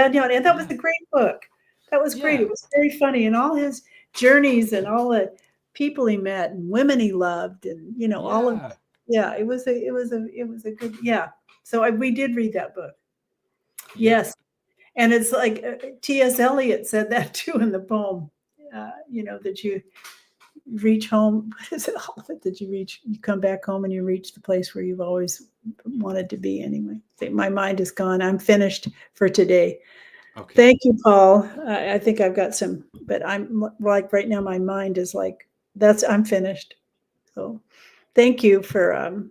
No, and that was a great book. That was great. Yeah. It was very funny, and all his journeys and all the people he met and women he loved, and all of it was a good So we did read that book. Yes, and it's like T.S. Eliot said that too in the poem. That you reach home. What is it? All of it that you come back home and you reach the place where you've always wanted to be. Anyway, my mind is gone. I'm finished for today. Okay. Thank you, Paul. I think I've got some, but I'm like right now, my mind is like, I'm finished. So thank you for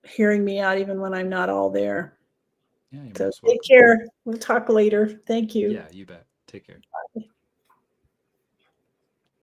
hearing me out, even when I'm not all there. Yeah, so take care. We'll talk later. Thank you. Yeah, you bet. Take care. Bye.